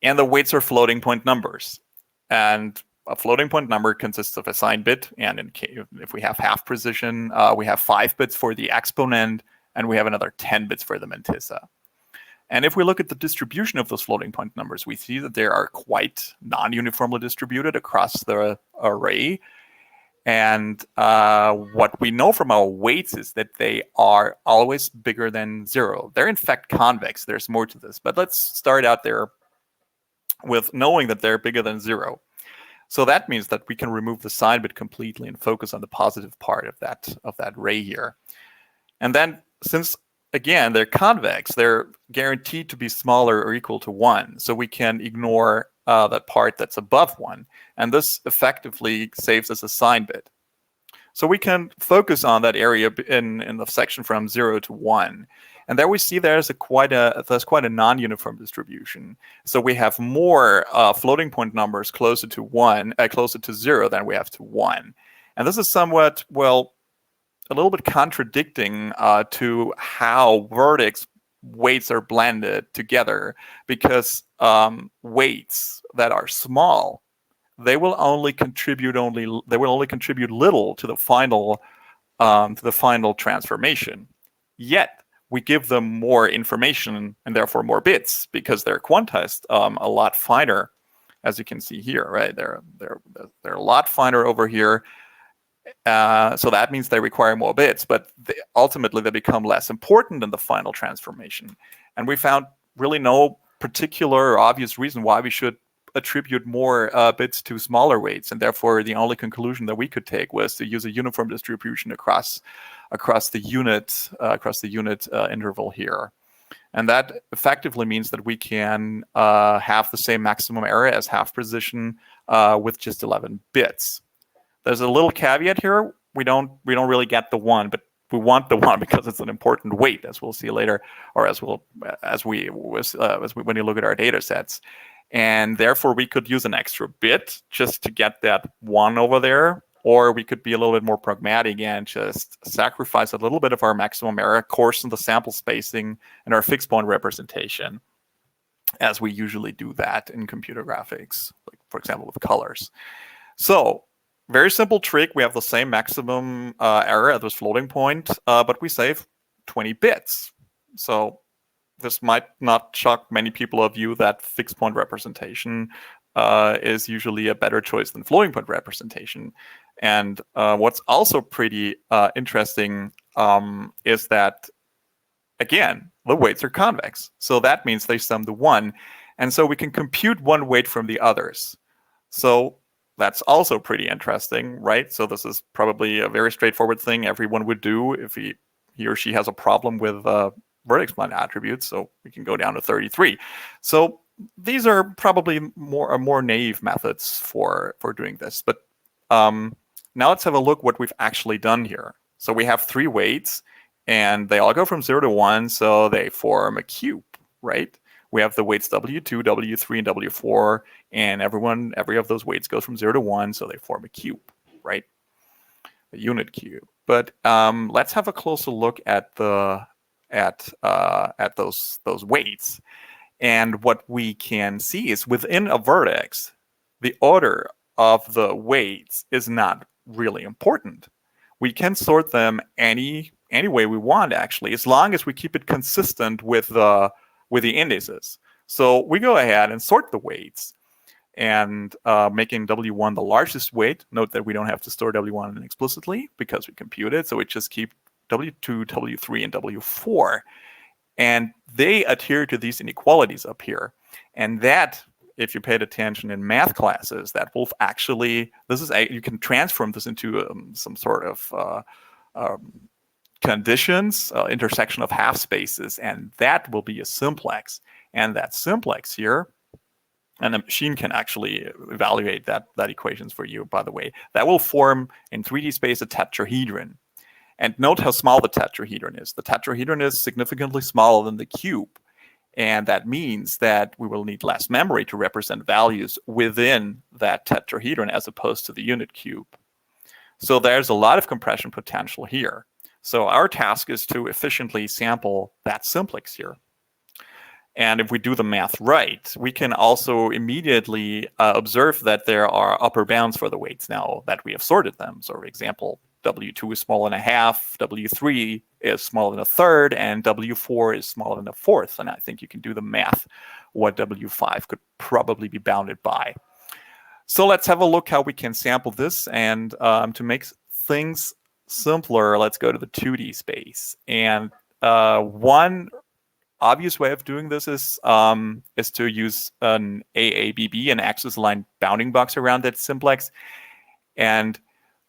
And the weights are floating point numbers. And a floating point number consists of a signed bit. And if we have half precision, we have 5 bits for the exponent, and we have another 10 bits for the mantissa. And if we look at the distribution of those floating point numbers, we see that they are quite non-uniformly distributed across the array. And what we know from our weights is that they are always bigger than 0. They're in fact convex. There's more to this. But let's start out there with knowing that they're bigger than 0. So that means that we can remove the sign bit completely and focus on the positive part of that array here. And then since again, they're convex, they're guaranteed to be smaller or equal to 1. So we can ignore that part that's above 1. And this effectively saves us a sign bit. So we can focus on that area in the section from 0 to 1. And there we see there's quite a non-uniform distribution. So we have more floating point numbers closer to 0 than we have to 1. And this is somewhat, well, a little bit contradicting to how vertex weights are blended together, because weights that are small, they will only contribute little to the final transformation. Yet we give them more information and therefore more bits because they're quantized a lot finer, as you can see here. Right, they're a lot finer over here. So that means they require more bits, but ultimately they become less important in the final transformation. And we found really no particular or obvious reason why we should attribute more bits to smaller weights, and therefore the only conclusion that we could take was to use a uniform distribution across the unit interval here. And that effectively means that we can have the same maximum error as half precision with just 11 bits. There's a little caveat here. We don't really get the 1, but we want the 1 because it's an important weight, as we'll see later, or when you look at our data sets. And therefore, we could use an extra bit just to get that 1 over there, or we could be a little bit more pragmatic and just sacrifice a little bit of our maximum error, coarsen the sample spacing and our fixed point representation, as we usually do that in computer graphics, like for example with colors. So very simple trick. We have the same maximum error at this floating point, but we save 20 bits. So this might not shock many people of you that fixed point representation is usually a better choice than floating point representation. And what's also pretty interesting is that, again, the weights are convex. So that means they sum to 1. And so we can compute one weight from the others. So that's also pretty interesting, right? So this is probably a very straightforward thing everyone would do if he or she has a problem with Vertex-Blend attributes. So we can go down to 33. So these are probably more naive methods for doing this. But now let's have a look what we've actually done here. So we have 3 weights, and they all go from 0 to 1, so they form a cube, right? We have the weights W2, W3, and W4, and every of those weights goes from 0 to 1, so they form a cube, right? A unit cube. But let's have a closer look at those weights. And what we can see is within a vertex, the order of the weights is not really important. We can sort them any way we want, actually, as long as we keep it consistent with the indices. So we go ahead and sort the weights, and making W1 the largest weight. Note that we don't have to store W1 explicitly because we compute it, so we just keep W2, W3, and W4. And they adhere to these inequalities up here. And that, if you paid attention in math classes, that will actually, you can transform this into some sort of conditions, intersection of half spaces, and that will be a simplex. And that simplex here, and a machine can actually evaluate that equations for you, by the way, that will form in 3D space a tetrahedron. And note how small the tetrahedron is. The tetrahedron is significantly smaller than the cube. And that means that we will need less memory to represent values within that tetrahedron as opposed to the unit cube. So there's a lot of compression potential here. So our task is to efficiently sample that simplex here. And if we do the math right, we can also immediately observe that there are upper bounds for the weights now that we have sorted them. So for example, W2 is smaller than a half, W3 is smaller than a third, and W4 is smaller than a fourth. And I think you can do the math what W5 could probably be bounded by. So let's have a look how we can sample this. And to make things simpler, let's go to the 2D space. And one obvious way of doing this is to use an AABB, an axis-aligned bounding box around that simplex. And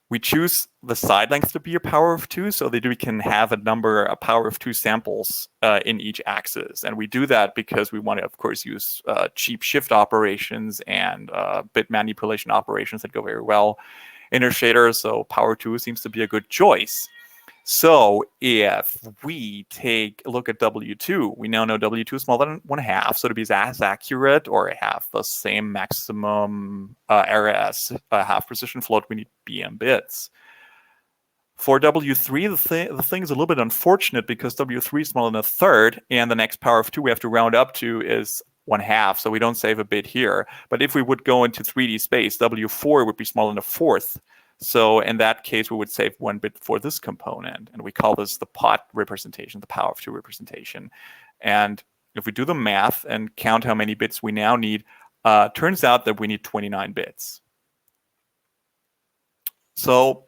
we choose the side length to be a power of 2 so that we can have a power of 2 samples in each axis. And we do that because we want to, of course, use cheap shift operations and bit manipulation operations that go very well in our shader. So power 2 seems to be a good choice. So if we take a look at W2, we now know W2 is smaller than 1/2. So to be as accurate or have the same maximum error as a half precision float, we need BM bits. For W3, the thing is a little bit unfortunate because W3 is smaller than a third, and the next power of 2 we have to round up to is 1/2. So we don't save a bit here. But if we would go into 3D space, W4 would be smaller than a fourth. So in that case, we would save 1 bit for this component. And we call this the pot representation, the power of 2 representation. And if we do the math and count how many bits we now need, turns out that we need 29 bits. So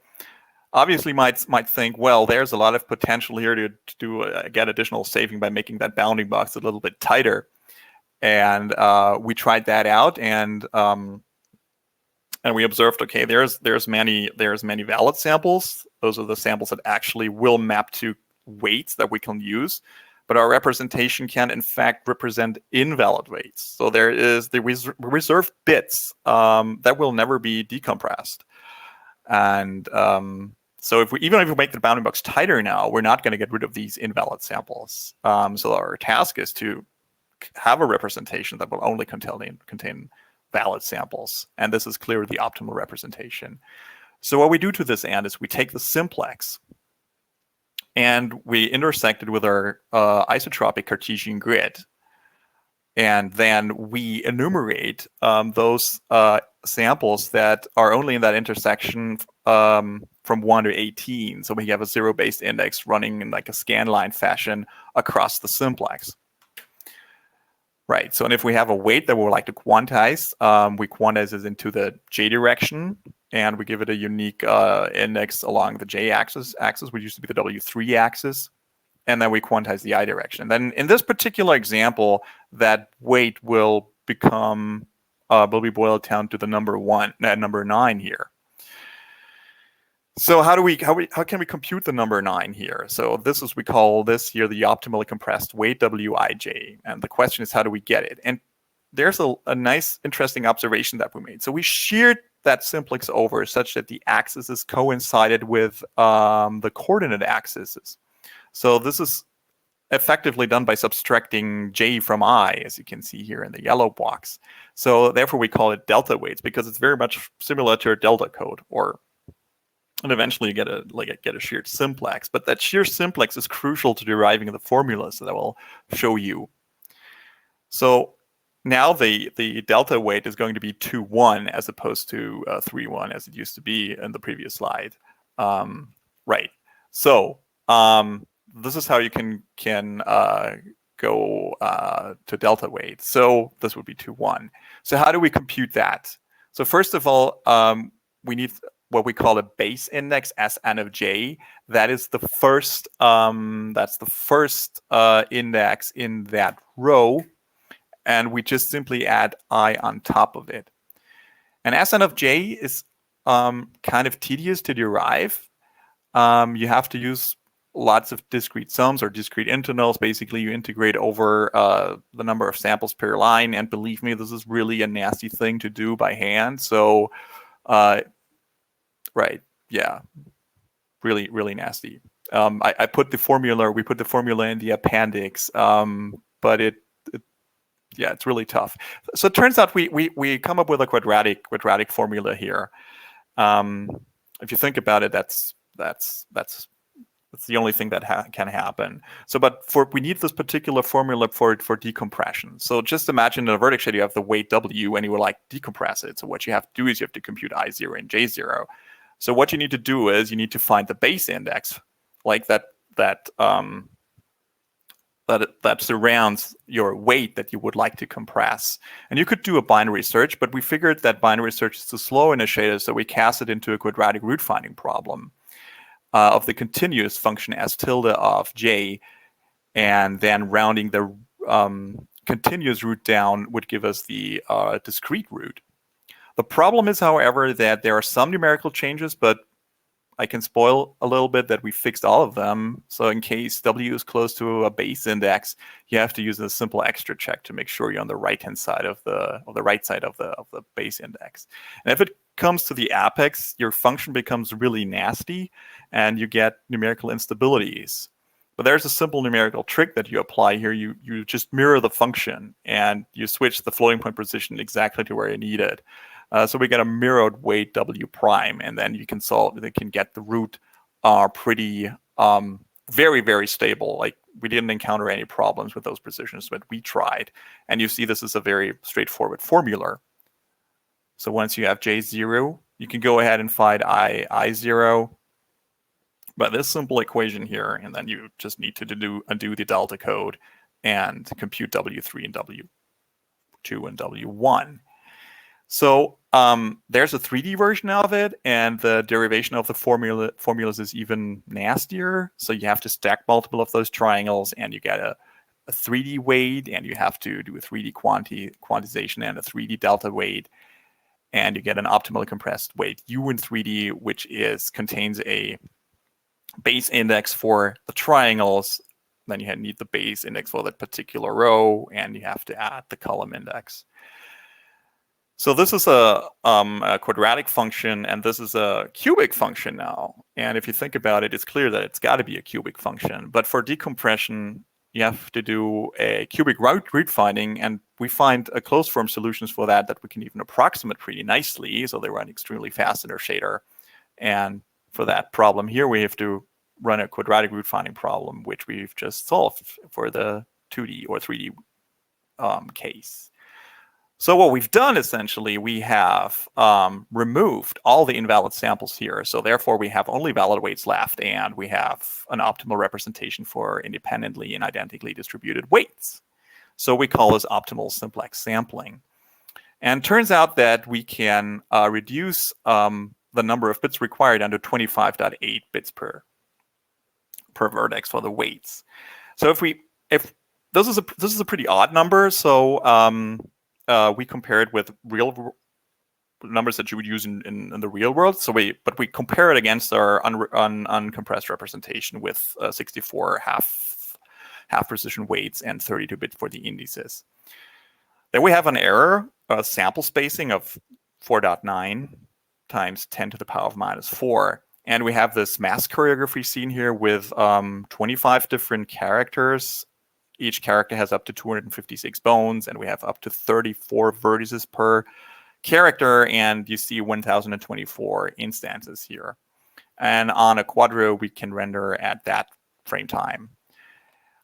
obviously might think, well, there's a lot of potential here to get additional saving by making that bounding box a little bit tighter. And we tried that out, and we observed, okay, there's many valid samples. Those are the samples that actually will map to weights that we can use. But our representation can, in fact, represent invalid weights. So there is the reserved bits that will never be decompressed. And so even if we make the bounding box tighter now, we're not going to get rid of these invalid samples. So our task is to have a representation that will only contain valid samples. And this is clearly the optimal representation. So what we do to this end is we take the simplex and we intersect it with our isotropic Cartesian grid. And then we enumerate those samples that are only in that intersection from 1 to 18. So we have a zero-based index running in like a scanline fashion across the simplex. Right. So, and if we have a weight that we would like to quantize, we quantize it into the j direction, and we give it a unique index along the j axis, which used to be the W3 axis, and then we quantize the I direction. And then in this particular example, that weight will become will be boiled down to the number 9 here. So how can we compute the number 9 here? So we call this here the optimally compressed weight Wij, and the question is, how do we get it? And there's a nice, interesting observation that we made. So we sheared that simplex over such that the axes coincided with the coordinate axes. So this is effectively done by subtracting j from I, as you can see here in the yellow box. So therefore we call it delta weights, because it's very much similar to a delta code, and eventually you get a sheared simplex. But that shear simplex is crucial to deriving the formulas that I will show you. So now the delta weight is going to be 2-1 as opposed to 3-1 as it used to be in the previous slide. Right. So this is how you can go to delta weight. So this would be 2-1. So how do we compute that? So first of all, we need what we call a base index, Sn of j. That is the first index in that row, and we just simply add I on top of it. And Sn of j is kind of tedious to derive. You have to use lots of discrete sums or discrete integrals. Basically, you integrate over the number of samples per line, and believe me, this is really a nasty thing to do by hand. So right, yeah, really, really nasty. We put the formula in the appendix, but yeah, it's really tough. So it turns out we come up with a quadratic formula here. If you think about it, that's the only thing that can happen. So, but we need this particular formula for decompression. So just imagine in a vertex shader you have the weight W, and you would like decompress it. So what you have to do is you have to compute I0 and J0. So what you need to do is you need to find the base index, like that surrounds your weight that you would like to compress. And you could do a binary search, but we figured that binary search is too slow in a shader, so we cast it into a quadratic root finding problem of the continuous function S tilde of j, and then rounding the continuous root down would give us the discrete root. The problem is, however, that there are some numerical changes, but I can spoil a little bit that we fixed all of them. So in case W is close to a base index, you have to use a simple extra check to make sure you're on the right-hand side of the base index. And if it comes to the apex, your function becomes really nasty, and you get numerical instabilities. But there's a simple numerical trick that you apply here. You just mirror the function, and you switch the floating point position exactly to where you need it. So we get a mirrored weight W prime, and then you can get the root pretty very, very stable. Like, we didn't encounter any problems with those precisions, but we tried. And you see this is a very straightforward formula. So once you have J0, you can go ahead and find I0 by this simple equation here, and then you just need to undo the delta code and compute W3 and W2 and W1. So there's a 3D version of it, and the derivation of the formulas is even nastier. So you have to stack multiple of those triangles, and you get a 3D weight, and you have to do a 3D quantization and a 3D delta weight, and you get an optimally compressed weight U in 3D, which contains a base index for the triangles. Then you need the base index for that particular row, and you have to add the column index. So this is a quadratic function, and this is a cubic function now. And if you think about it, it's clear that it's got to be a cubic function. But for decompression, you have to do a cubic root finding, and we find a closed form solutions for that we can even approximate pretty nicely. So they run extremely fast in our shader. And for that problem here, we have to run a quadratic root finding problem, which we've just solved for the 2D or 3D case. So what we've done, essentially, we have removed all the invalid samples here. So therefore, we have only valid weights left, and we have an optimal representation for independently and identically distributed weights. So we call this optimal simplex sampling. And turns out that we can reduce the number of bits required under 25.8 bits per vertex for the weights. So if this is a pretty odd number, so we compare it with real numbers that you would use in the real world. But we compare it against our uncompressed representation with 64 half precision weights and 32 bits for the indices. Then we have an error, a sample spacing of 4.9 times 10 to the power of -4. And we have this mass choreography scene here with 25 different characters. Each character has up to 256 bones, and we have up to 34 vertices per character, and you see 1024 instances here. And on a quadro, we can render at that frame time.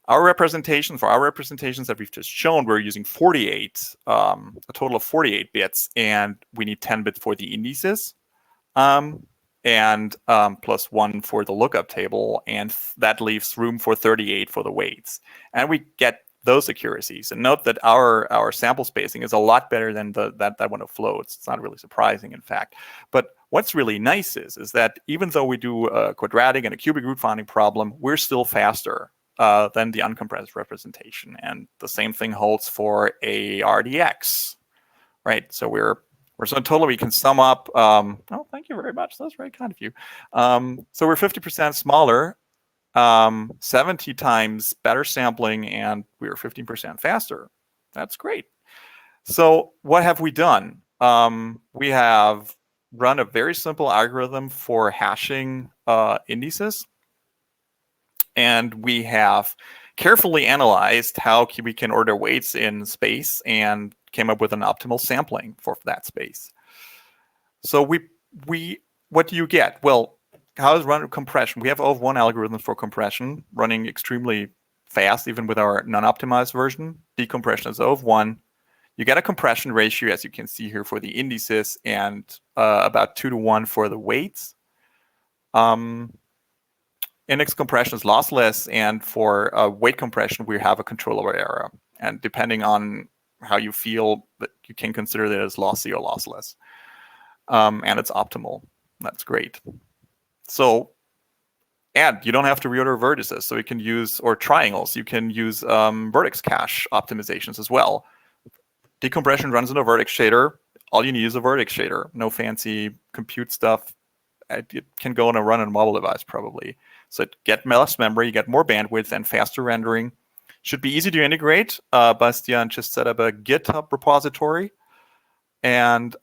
For our representations that we've just shown, we're using 48, a total of 48 bits, and we need 10 bits for the indices. And plus 1 for the lookup table, and that leaves room for 38 for the weights. And we get those accuracies. And note that our sample spacing is a lot better than that one of floats. It's not really surprising, in fact. But what's really nice is that even though we do a quadratic and a cubic root finding problem, we're still faster than the uncompressed representation. And the same thing holds for a RDX, right? So so in total, we can sum up, oh, thank you very much. That's very kind of you. So we're 50% smaller, 70 times better sampling, and we're 15% faster. That's great. So what have we done? We have run a very simple algorithm for hashing indices. And we have carefully analyzed how we can order weights in space and came up with an optimal sampling for that space. So what do you get? Well, how is run compression? We have O(1) algorithms for compression running extremely fast, even with our non-optimized version. Decompression is O(1). You get a compression ratio, as you can see here, for the indices, and about 2:1 for the weights. Index compression is lossless, and for weight compression, we have a controllable error. And depending on how you feel, that you can consider that as lossy or lossless. And it's optimal. That's great. So, and you don't have to reorder vertices. So you can use, or triangles, you can use vertex cache optimizations as well. Decompression runs in a vertex shader. All you need is a vertex shader. No fancy compute stuff. It can go on a run on a mobile device probably. So get less memory, you get more bandwidth and faster rendering. Should be easy to integrate. Bastian just set up a GitHub repository. And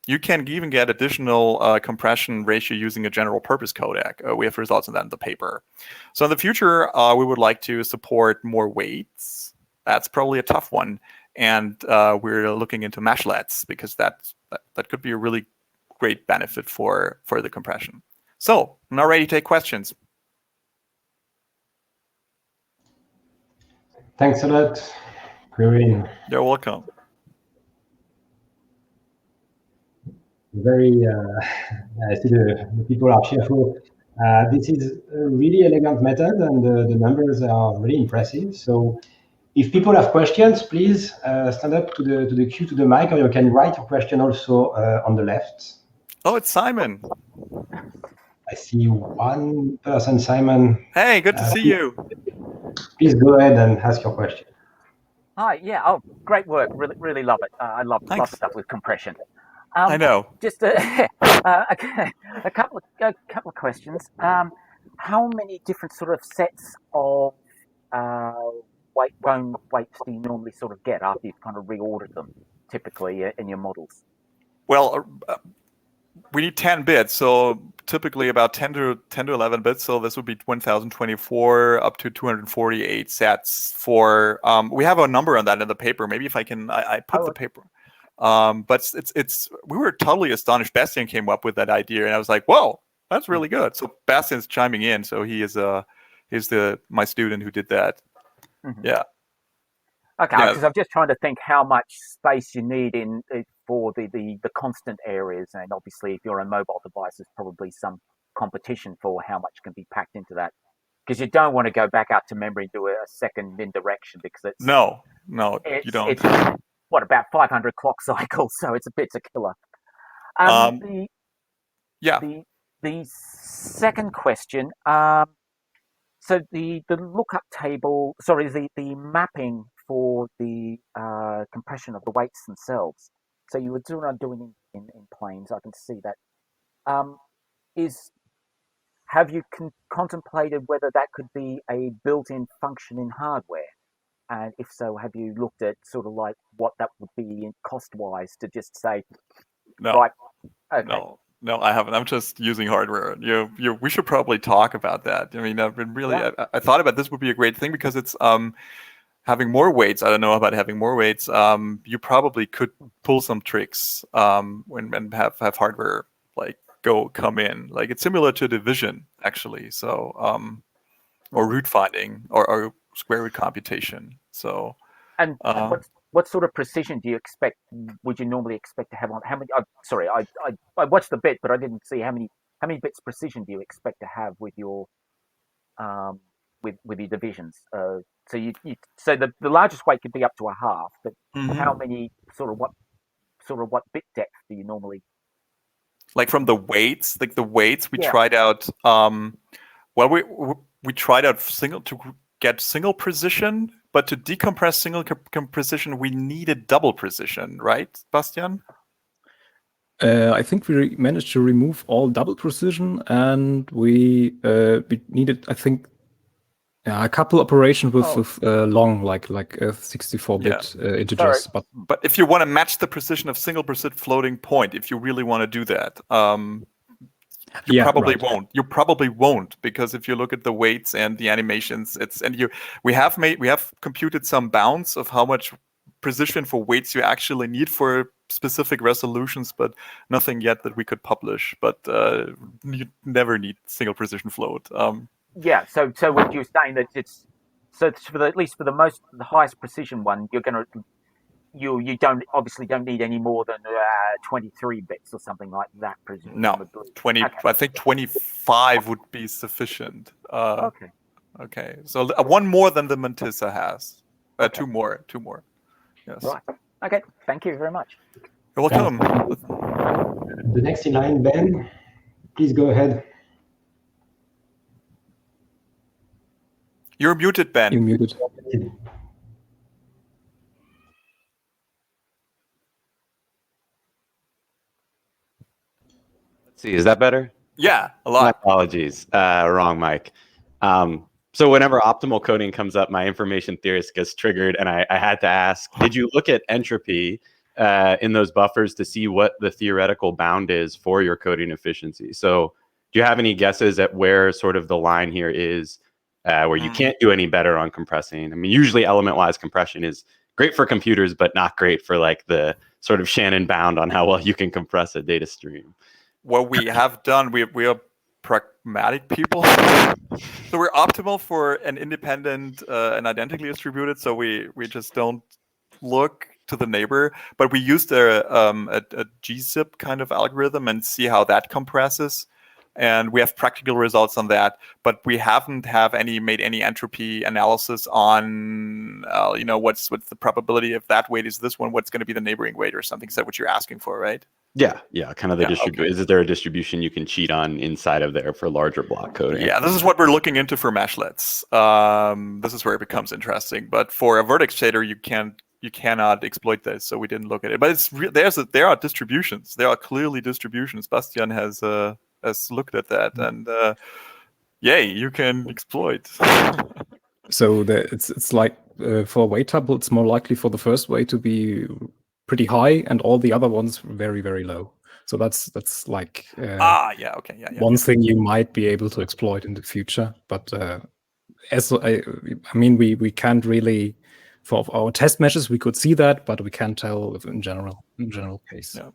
you can even get additional compression ratio using a general purpose codec. We have results on that in the paper. So in the future, we would like to support more weights. That's probably a tough one. And we're looking into meshlets because that could be a really great benefit for the compression. So I'm now ready to take questions. Thanks a lot, Quirin. You're welcome. Very, I see the people are cheerful. This is a really elegant method, and the numbers are really impressive. So if people have questions, please stand up to the queue, to the mic, or you can write your question also on the left. Oh, it's Simon. I see one person, Simon. Hey, good to see you. Please go ahead and ask your question. Hi, yeah, oh, great work. Really love it. I love stuff with compression. I know. Just a couple of questions. How many different sort of sets of bone weights do you normally sort of get after you've kind of reordered them, typically in your models? Well, we need 10 bits, so typically about 10 to 11 bits. So this would be 1024 up to 248 sets for. We have a number on that in the paper. Maybe if I can, I put the paper. But it's we were totally astonished. Bastian came up with that idea, and I was like, "Whoa, that's really good." So Bastian's chiming in. So he's my student who did that. Mm-hmm. Yeah. Okay, because I'm just trying to think how much space you need for the constant areas, and obviously if you're a mobile device, there's probably some competition for how much can be packed into that. Because you don't want to go back out to memory and do a second indirection because it's no, you don't. It's about 500 clock cycles, so it's a killer. The second question. So the lookup table, the mapping for the compression of the weights themselves. So you were doing in planes. I can see that. Have you contemplated whether that could be a built-in function in hardware? And if so, have you looked at sort of like what that would be cost-wise to just say, no, right? Okay. No, I haven't. I'm just using hardware. We should probably talk about that. I mean, I've been really. Yeah. I thought about this would be a great thing because it's having more weights. I don't know about having more weights. You probably could pull some tricks and have hardware like come in. Like it's similar to division actually. So or root finding or square root computation. So and what sort of precision do you expect? Would you normally expect to have on how many? Sorry, I watched the bit, but I didn't see how many bits precision do you expect to have with your with your divisions? So the largest weight could be up to a half, but how many what bit depth do you normally? Like from the weights, we tried out. Well, we tried out to get single precision. But to decompress single precision, we needed double precision, right, Bastian? I think we managed to remove all double precision, and we needed, I think, a couple operations with long, like 64-bit integers. But if you want to match the precision of single precision floating point, if you really want to do that, you probably won't. You probably won't, because if you look at the weights and the animations, we have computed some bounds of how much precision for weights you actually need for specific resolutions, but nothing yet that we could publish. But you never need single precision float. So what you're saying that it's at least for the highest precision one, you're going to. You obviously don't need any more than 23 bits or something like that. Presumably. No, 20. Okay. I think 25 would be sufficient. Okay. So one more than the Mantissa has. Okay. Two more. Yes. Right. Okay. Thank you very much. You're welcome. The next in line, Ben. Please go ahead. You're muted, Ben. You're muted. See, is that better? Yeah, a lot. My apologies. Wrong mic. So whenever optimal coding comes up, my information theorist gets triggered, and I had to ask, did you look at entropy in those buffers to see what the theoretical bound is for your coding efficiency? So do you have any guesses at where sort of the line here is where you can't do any better on compressing? I mean, usually element-wise compression is great for computers, but not great for like the sort of Shannon bound on how well you can compress a data stream. What we have done, we are pragmatic people. So we're optimal for an independent and identically distributed. So we just don't look to the neighbor, but we used a gzip kind of algorithm and see how that compresses. And we have practical results on that, but we haven't made any entropy analysis on, what's the probability if that weight is this one, what's going to be the neighboring weight or something. Is that what you're asking for, right? Yeah, kind of the distribution. Okay. Is there a distribution you can cheat on inside of there for larger block coding? Yeah, this is what we're looking into for meshlets. This is where it becomes interesting. But for a vertex shader, you cannot exploit this, so we didn't look at it. But it's there are distributions. There are clearly distributions. Bastian has looked at that, and yay, you can exploit. So it's like for a weight table, it's more likely for the first weight to be pretty high, and all the other ones very, very low. So that's like one thing you might be able to exploit in the future. But we can't really, for our test measures we could see that, but we can't tell if in general case. Yeah.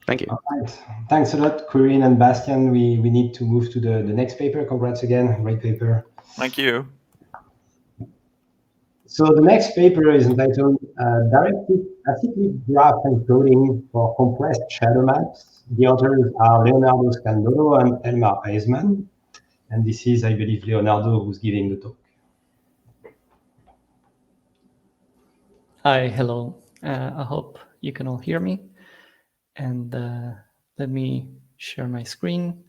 Thank you. Thanks a lot, Quirin and Bastian. We need to move to the next paper. Congrats again, great paper. Thank you. So the next paper is entitled Directed Acyclic Graph Encoding for Compressed Shadow Maps. The authors are Leonardo Scandolo and Elmar Eisman. And this is, I believe, Leonardo who's giving the talk. Hi, hello. I hope you can all hear me. And let me share my screen.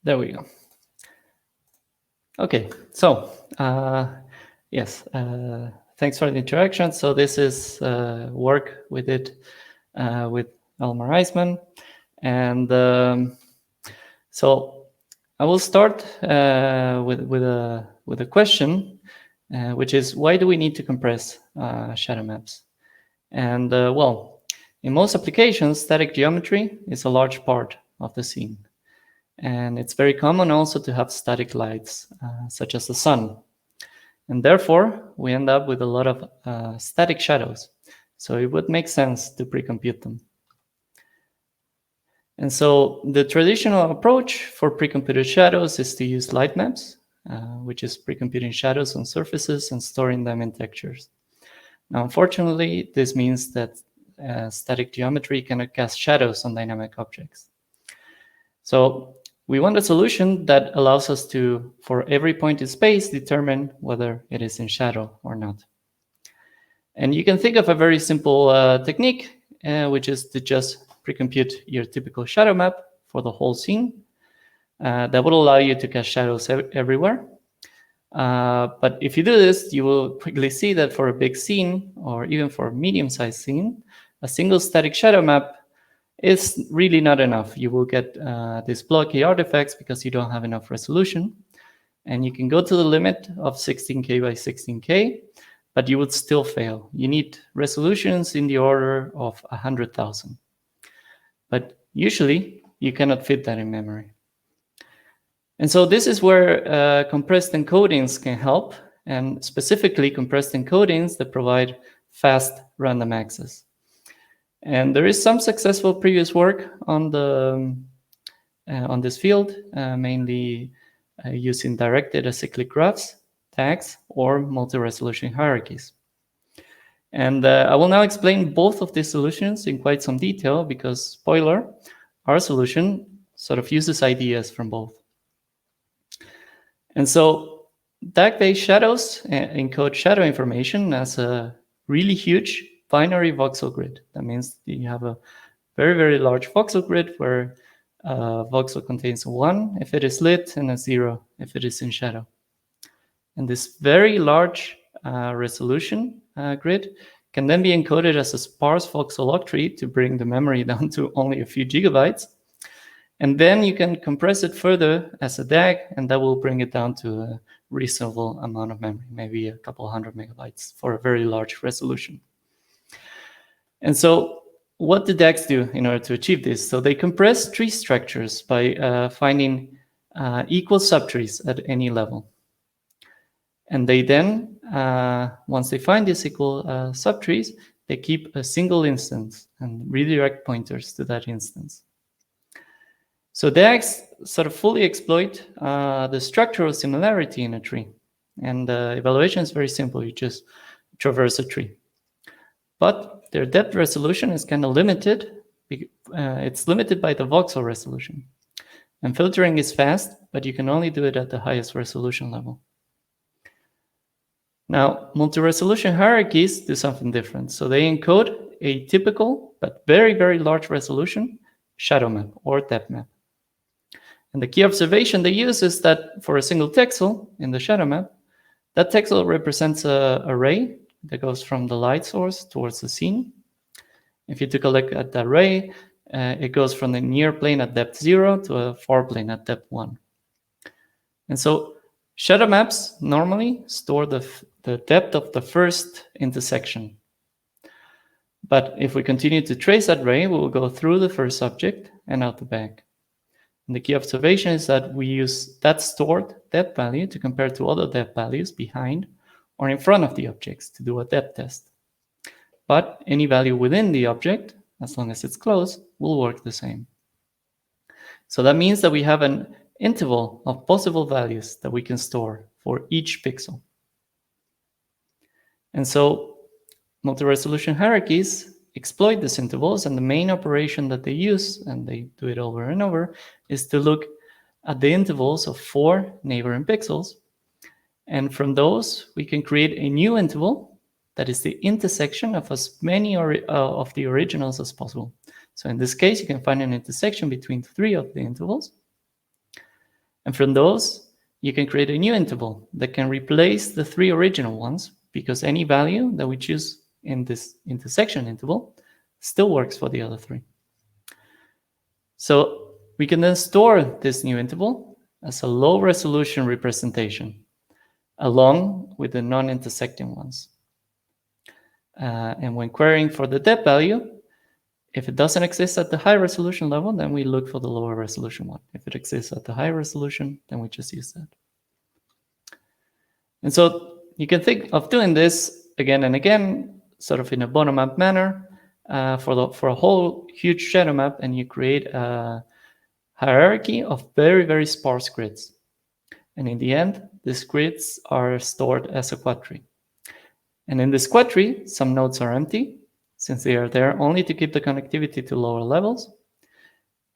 There we go. Okay, so yes, thanks for the introduction. So this is work we did with Elmar Eisman. And so I will start with a question, which is, why do we need to compress shadow maps? And well, in most applications, static geometry is a large part of the scene. And it's very common also to have static lights, such as the sun. And therefore, we end up with a lot of static shadows. So it would make sense to pre-compute them. And so the traditional approach for pre-computed shadows is to use light maps, which is pre-computing shadows on surfaces and storing them in textures. Now, unfortunately, this means that static geometry cannot cast shadows on dynamic objects. So we want a solution that allows us to, for every point in space, determine whether it is in shadow or not. And you can think of a very simple technique, which is to just pre-compute your typical shadow map for the whole scene. That would allow you to cast shadows everywhere. But if you do this, you will quickly see that for a big scene, or even for a medium-sized scene, a single static shadow map is really not enough. You will get these blocky artifacts because you don't have enough resolution. And you can go to the limit of 16K by 16K, but you would still fail. You need resolutions in the order of 100,000. But usually, you cannot fit that in memory. And so this is where compressed encodings can help, and specifically compressed encodings that provide fast random access. And there is some successful previous work on this field, mainly using directed acyclic graphs, tags, or multi-resolution hierarchies. And I will now explain both of these solutions in quite some detail because, spoiler, our solution sort of uses ideas from both. And so tag-based shadows encode shadow information as a really huge binary voxel grid. That means you have a very, very large voxel grid where voxel contains 1 if it is lit and a 0 if it is in shadow. And this very large resolution grid can then be encoded as a sparse voxel log tree to bring the memory down to only a few gigabytes. And then you can compress it further as a DAG, and that will bring it down to a reasonable amount of memory, maybe a couple 100 megabytes for a very large resolution. And so what do DAGs do in order to achieve this? So they compress tree structures by finding equal subtrees at any level. And they then, once they find these equal subtrees, they keep a single instance and redirect pointers to that instance. So DAGs sort of fully exploit the structural similarity in a tree. And the evaluation is very simple. You just traverse a tree. But their depth resolution is kind of limited. It's limited by the voxel resolution. And filtering is fast, but you can only do it at the highest resolution level. Now, multi-resolution hierarchies do something different. So they encode a typical but very, very large resolution shadow map or depth map. And the key observation they use is that for a single texel in the shadow map, that texel represents a ray that goes from the light source towards the scene. If you took a look at that ray, it goes from the near plane at depth 0 to a far plane at depth 1. And so shadow maps normally store the depth of the first intersection. But if we continue to trace that ray, we will go through the first object and out the back. And the key observation is that we use that stored depth value to compare to other depth values behind or in front of the objects to do a depth test. But any value within the object, as long as it's close, will work the same. So that means that we have an interval of possible values that we can store for each pixel. And so multi-resolution hierarchies exploit these intervals, and the main operation that they use, and they do it over and over, is to look at the intervals of 4 neighboring pixels. And from those, we can create a new interval that is the intersection of as many of the originals as possible. So in this case, you can find an intersection between 3 of the intervals. And from those, you can create a new interval that can replace the 3 original ones, because any value that we choose in this intersection interval still works for the other 3. So we can then store this new interval as a low resolution representation along with the non-intersecting ones. And when querying for the depth value, if it doesn't exist at the high resolution level, then we look for the lower resolution one. If it exists at the high resolution, then we just use that. And so you can think of doing this again and again, sort of in a bottom-up manner for a whole huge shadow map, and you create a hierarchy of very, very sparse grids. And in the end, these grids are stored as a quadtree. And in this quadtree, some nodes are empty, since they are there only to keep the connectivity to lower levels.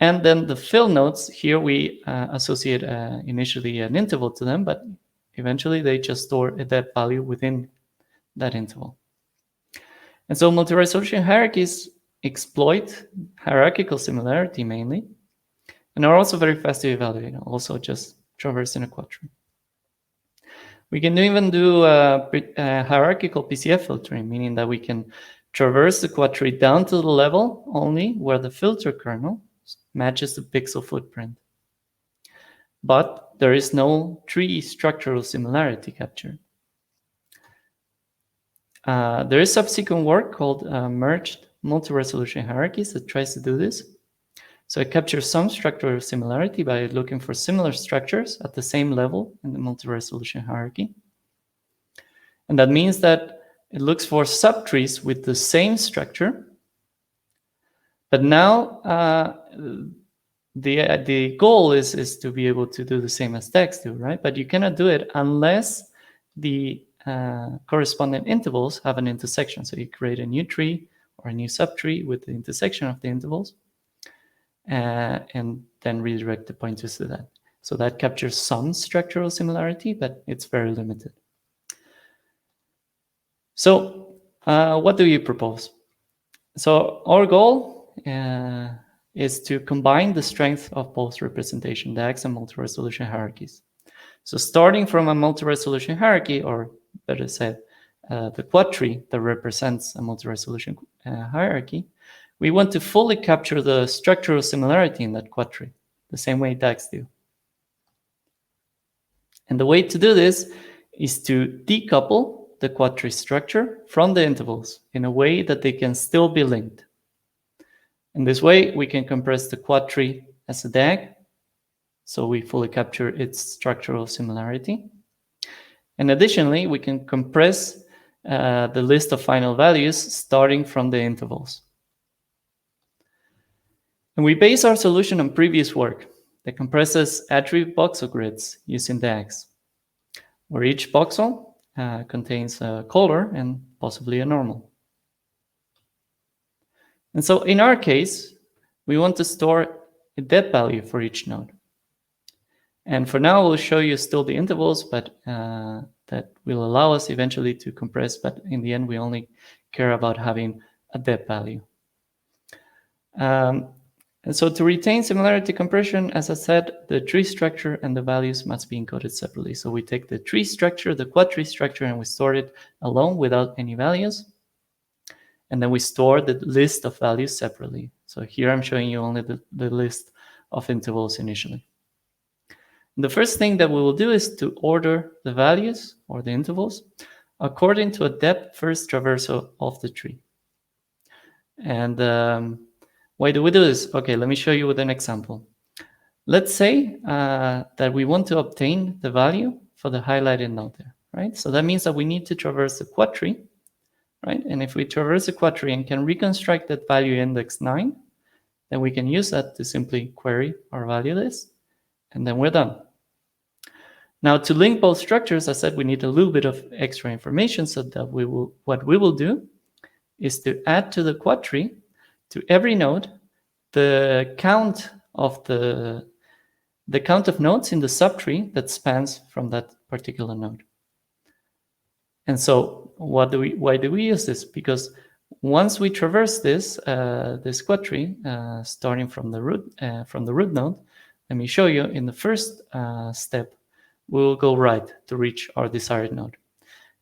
And then the fill nodes, here we associate initially an interval to them, but eventually they just store a depth value within that interval. And so multi-resolution hierarchies exploit hierarchical similarity mainly, and are also very fast to evaluate, also just traversing a quadtree. We can even do hierarchical PCF filtering, meaning that we can traverse the quadtree down to the level only where the filter kernel matches the pixel footprint. But there is no tree structural similarity captured. There is subsequent work called merged multi-resolution hierarchies that tries to do this. So it captures some structural similarity by looking for similar structures at the same level in the multi-resolution hierarchy. And that means that it looks for subtrees with the same structure. But now the goal is to be able to do the same as DAGs do, right? But you cannot do it unless the corresponding intervals have an intersection. So you create a new tree or a new subtree with the intersection of the intervals, and then redirect the pointers to that. So that captures some structural similarity, but it's very limited. So what do you propose? So our goal is to combine the strength of both representation DAGs and multi-resolution hierarchies. So starting from a multi-resolution hierarchy, or better said, the quadtree that represents a multi-resolution hierarchy, we want to fully capture the structural similarity in that quadtree, the same way DAGs do. And the way to do this is to decouple the quadtree structure from the intervals in a way that they can still be linked. In this way, we can compress the quadtree as a DAG, so we fully capture its structural similarity. And additionally, we can compress the list of final values starting from the intervals. And we base our solution on previous work that compresses attribute voxel grids using DAGs, where each voxel contains a color and possibly a normal. And so in our case, we want to store a depth value for each node. And for now, we'll show you still the intervals, but the that will allow us eventually to compress, but in the end, we only care about having a depth value. And so to retain similarity compression, as I said, the tree structure and the values must be encoded separately. So we take the tree structure, the quad tree structure, and we store it alone without any values. And then we store the list of values separately. So here I'm showing you only the list of intervals initially. And the first thing that we will do is to order the values or the intervals according to a depth first traversal of the tree. And why do we do this? Okay, let me show you with an example. Let's say that we want to obtain the value for the highlighted node there, right? So that means that we need to traverse the quad tree, right? And if we traverse the quad tree and can reconstruct that value index 9, then we can use that to simply query our value list, and then we're done. Now, to link both structures, I said we need a little bit of extra information, so that what we will do is to add to the quad tree, to every node, the count of nodes in the subtree that spans from that particular node. And so why do we use this? Because once we traverse this quad tree, starting from the root node, let me show you. In the first step, we will go right to reach our desired node.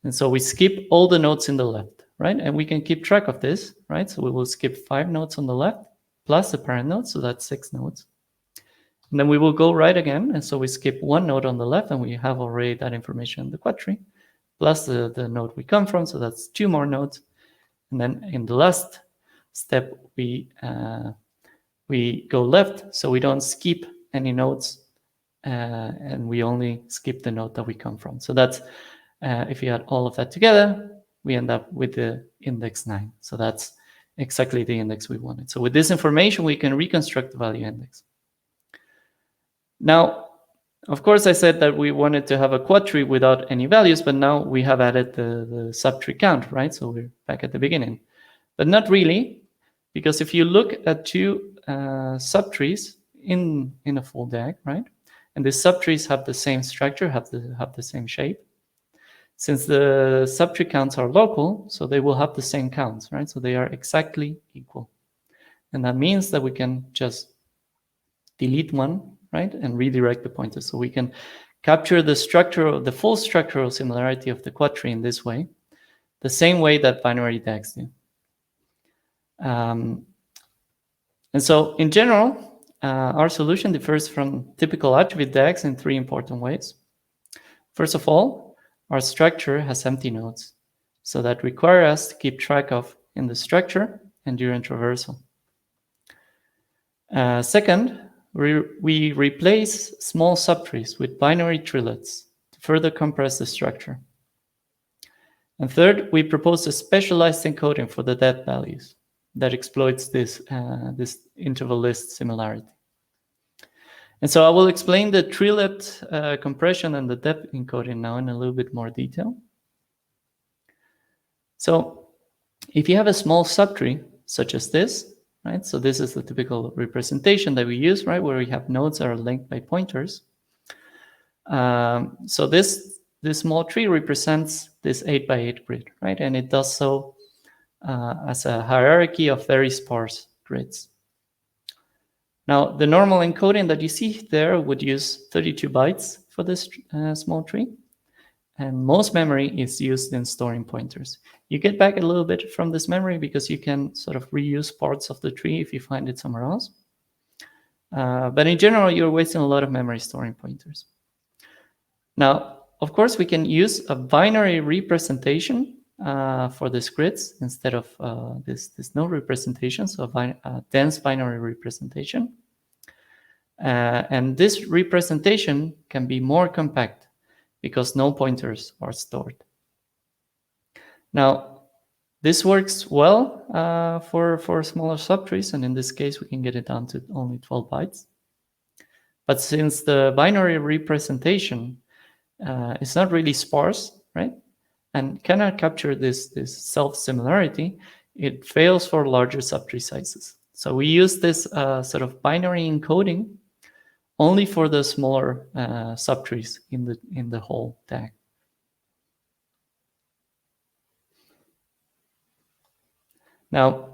And so we skip all the nodes in the left, right? And we can keep track of this, right? So we will skip 5 nodes on the left plus the parent node, so that's 6 nodes. And then we will go right again, and so we skip 1 node on the left, and we have already that information in the quad tree, plus the node we come from, so that's 2 more nodes. And then in the last step, we go left, so we don't skip any nodes, and we only skip the node that we come from. So that's, if you add all of that together, we end up with the index 9. So that's exactly the index we wanted. So with this information, we can reconstruct the value index. Now, of course, I said that we wanted to have a quad tree without any values, but now we have added the subtree count, right? So we're back at the beginning. But not really, because if you look at 2 subtrees in a full DAG, right? And the subtrees have the same structure, have the same shape. Since the subtree counts are local, so they will have the same counts, right? So they are exactly equal. And that means that we can just delete one, right? And redirect the pointer. So we can capture the full structural similarity of the quad tree in this way, the same way that binary DAGs do. And so in general, our solution differs from typical attribute DAGs in 3 important ways. First of all, our structure has empty nodes, so that require us to keep track of in the structure and during traversal. Second, we replace small subtrees with binary trillets to further compress the structure. And third, we propose a specialized encoding for the depth values that exploits this interval list similarity. And so I will explain the trillet compression and the depth encoding now in a little bit more detail. So if you have a small subtree, such as this, right? So this is the typical representation that we use, right? Where we have nodes that are linked by pointers. So this small tree represents this 8x8 grid, right? And it does so as a hierarchy of very sparse grids. Now, the normal encoding that you see there would use 32 bytes for this small tree. And most memory is used in storing pointers. You get back a little bit from this memory because you can sort of reuse parts of the tree if you find it somewhere else. But in general, you're wasting a lot of memory storing pointers. Now, of course, we can use a binary representation for these grids instead of this node representation, so a dense binary representation. And this representation can be more compact because no pointers are stored. Now, this works well for smaller subtrees, and in this case, we can get it down to only 12 bytes. But since the binary representation is not really sparse, right, and cannot capture this self-similarity, it fails for larger subtree sizes. So we use this sort of binary encoding only for the smaller subtrees in the whole DAG. Now,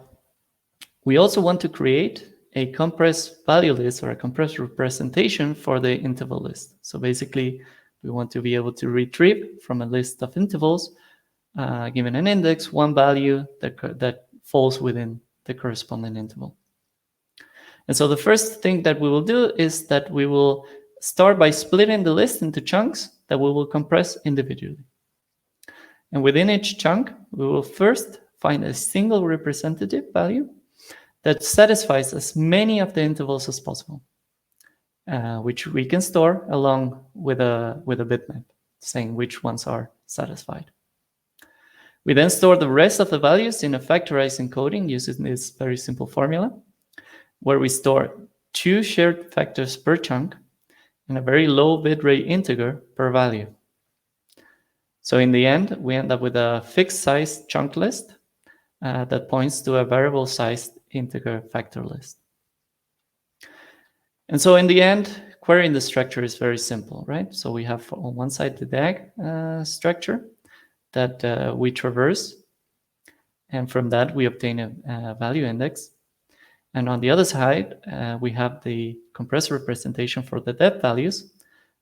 we also want to create a compressed value list or a compressed representation for the interval list. So basically, we want to be able to retrieve from a list of intervals, given an index, one value that falls within the corresponding interval. And so the first thing that we will do is that we will start by splitting the list into chunks that we will compress individually. And within each chunk, we will first find a single representative value that satisfies as many of the intervals as possible, which we can store along with a bitmap, saying which ones are satisfied. We then store the rest of the values in a factorized encoding using this very simple formula, where we store 2 shared factors per chunk and a very low bitrate integer per value. So in the end, we end up with a fixed size chunk list that points to a variable sized integer factor list. And so in the end, querying the structure is very simple, right? So we have on one side the DAG structure that we traverse, and from that we obtain a value index. And on the other side, we have the compressed representation for the depth values,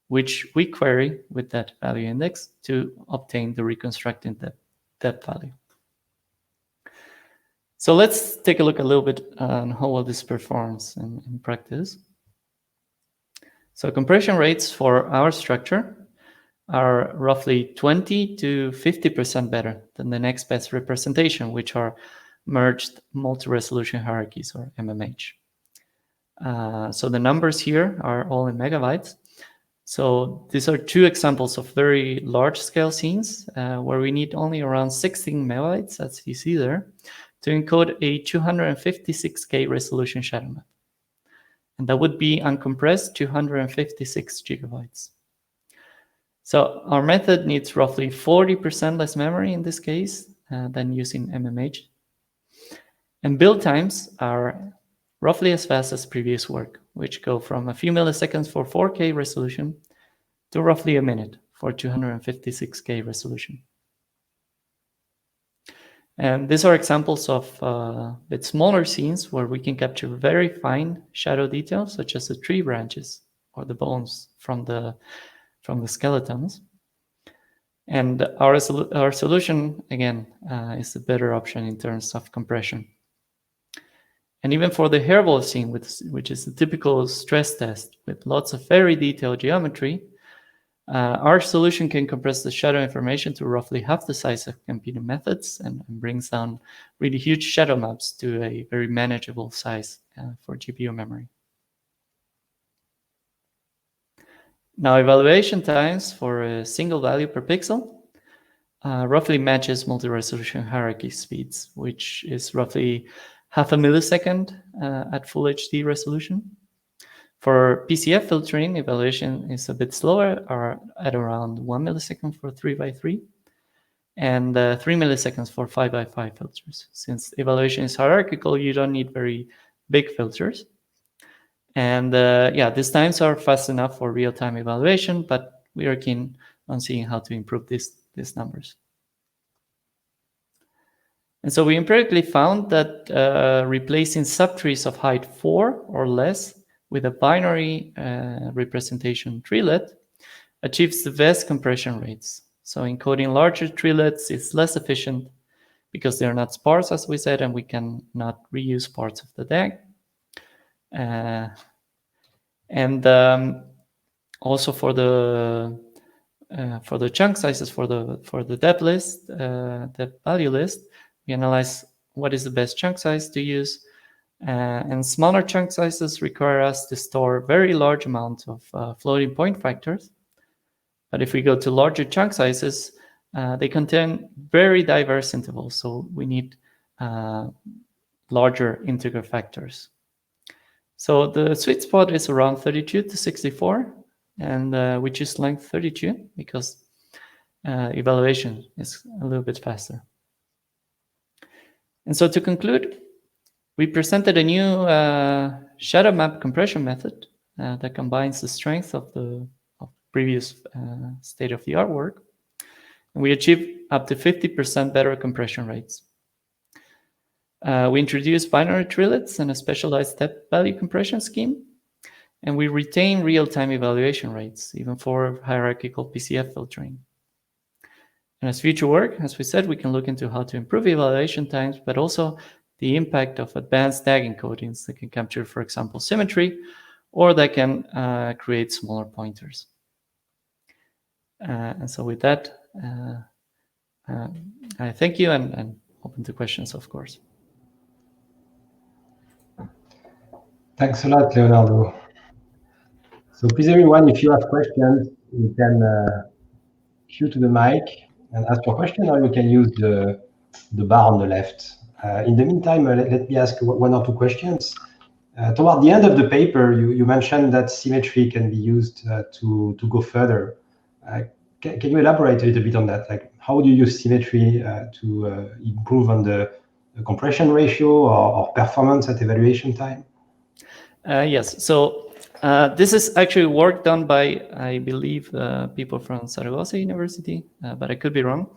which we query with that value index to obtain the reconstructed depth value. So let's take a look a little bit on how well this performs in practice. So compression rates for our structure are roughly 20 to 50% better than the next best representation, which are merged multi-resolution hierarchies, or MMH. So the numbers here are all in megabytes. So these are 2 examples of very large scale scenes where we need only around 16 megabytes, as you see there, to encode a 256K resolution shadow map. And that would be uncompressed 256 gigabytes. So our method needs roughly 40% less memory in this case than using MMH. And build times are roughly as fast as previous work, which go from a few milliseconds for 4K resolution to roughly a minute for 256K resolution. And these are examples of a bit smaller scenes where we can capture very fine shadow details, such as the tree branches or the bones from the skeletons. And our solution, again, is the better option in terms of compression. And even for the hairball scene, which is a typical stress test with lots of very detailed geometry, our solution can compress the shadow information to roughly half the size of computing methods and brings down really huge shadow maps to a very manageable size for GPU memory. Now, evaluation times for a single value per pixel roughly matches multi-resolution hierarchy speeds, which is roughly half a millisecond at full HD resolution. For PCF filtering, evaluation is a bit slower, or at around 1 millisecond for 3x3, and 3 milliseconds for 5x5 filters. Since evaluation is hierarchical, you don't need very big filters. And these times are fast enough for real-time evaluation, but we are keen on seeing how to improve these numbers. And so we empirically found that replacing subtrees of height 4 or less with a binary representation treelet achieves the best compression rates. So encoding larger treelets is less efficient because they're not sparse, as we said, and we can not reuse parts of the DAG. Also for the chunk sizes for the depth list, the value list, we analyze what is the best chunk size to use. And smaller chunk sizes require us to store very large amounts of floating point factors. But if we go to larger chunk sizes, they contain very diverse intervals. So we need larger integer factors. So the sweet spot is around 32 to 64, and we choose length 32 because evaluation is a little bit faster. And so to conclude, we presented a new shadow map compression method that combines the strength of the previous state-of-the-art work. And we achieved up to 50% better compression rates. We introduced binary trillets and a specialized step value compression scheme. And we retain real-time evaluation rates, even for hierarchical PCF filtering. And as future work, as we said, we can look into how to improve evaluation times, but also the impact of advanced tag encodings that can capture, for example, symmetry, or that can create smaller pointers. And so with that, I thank you and open to questions, of course. Thanks a lot, Leonardo. So please, everyone, if you have questions, you can cue to the mic and ask your question, or you can use the bar on the left. In the meantime, let me ask one or two questions. Toward the end of the paper, you mentioned that symmetry can be used to go further. Can you elaborate a little bit on that? Like, how do you use symmetry to improve on the compression ratio or performance at evaluation time? Yes, so this is actually work done by, I believe, people from Zaragoza University, but I could be wrong.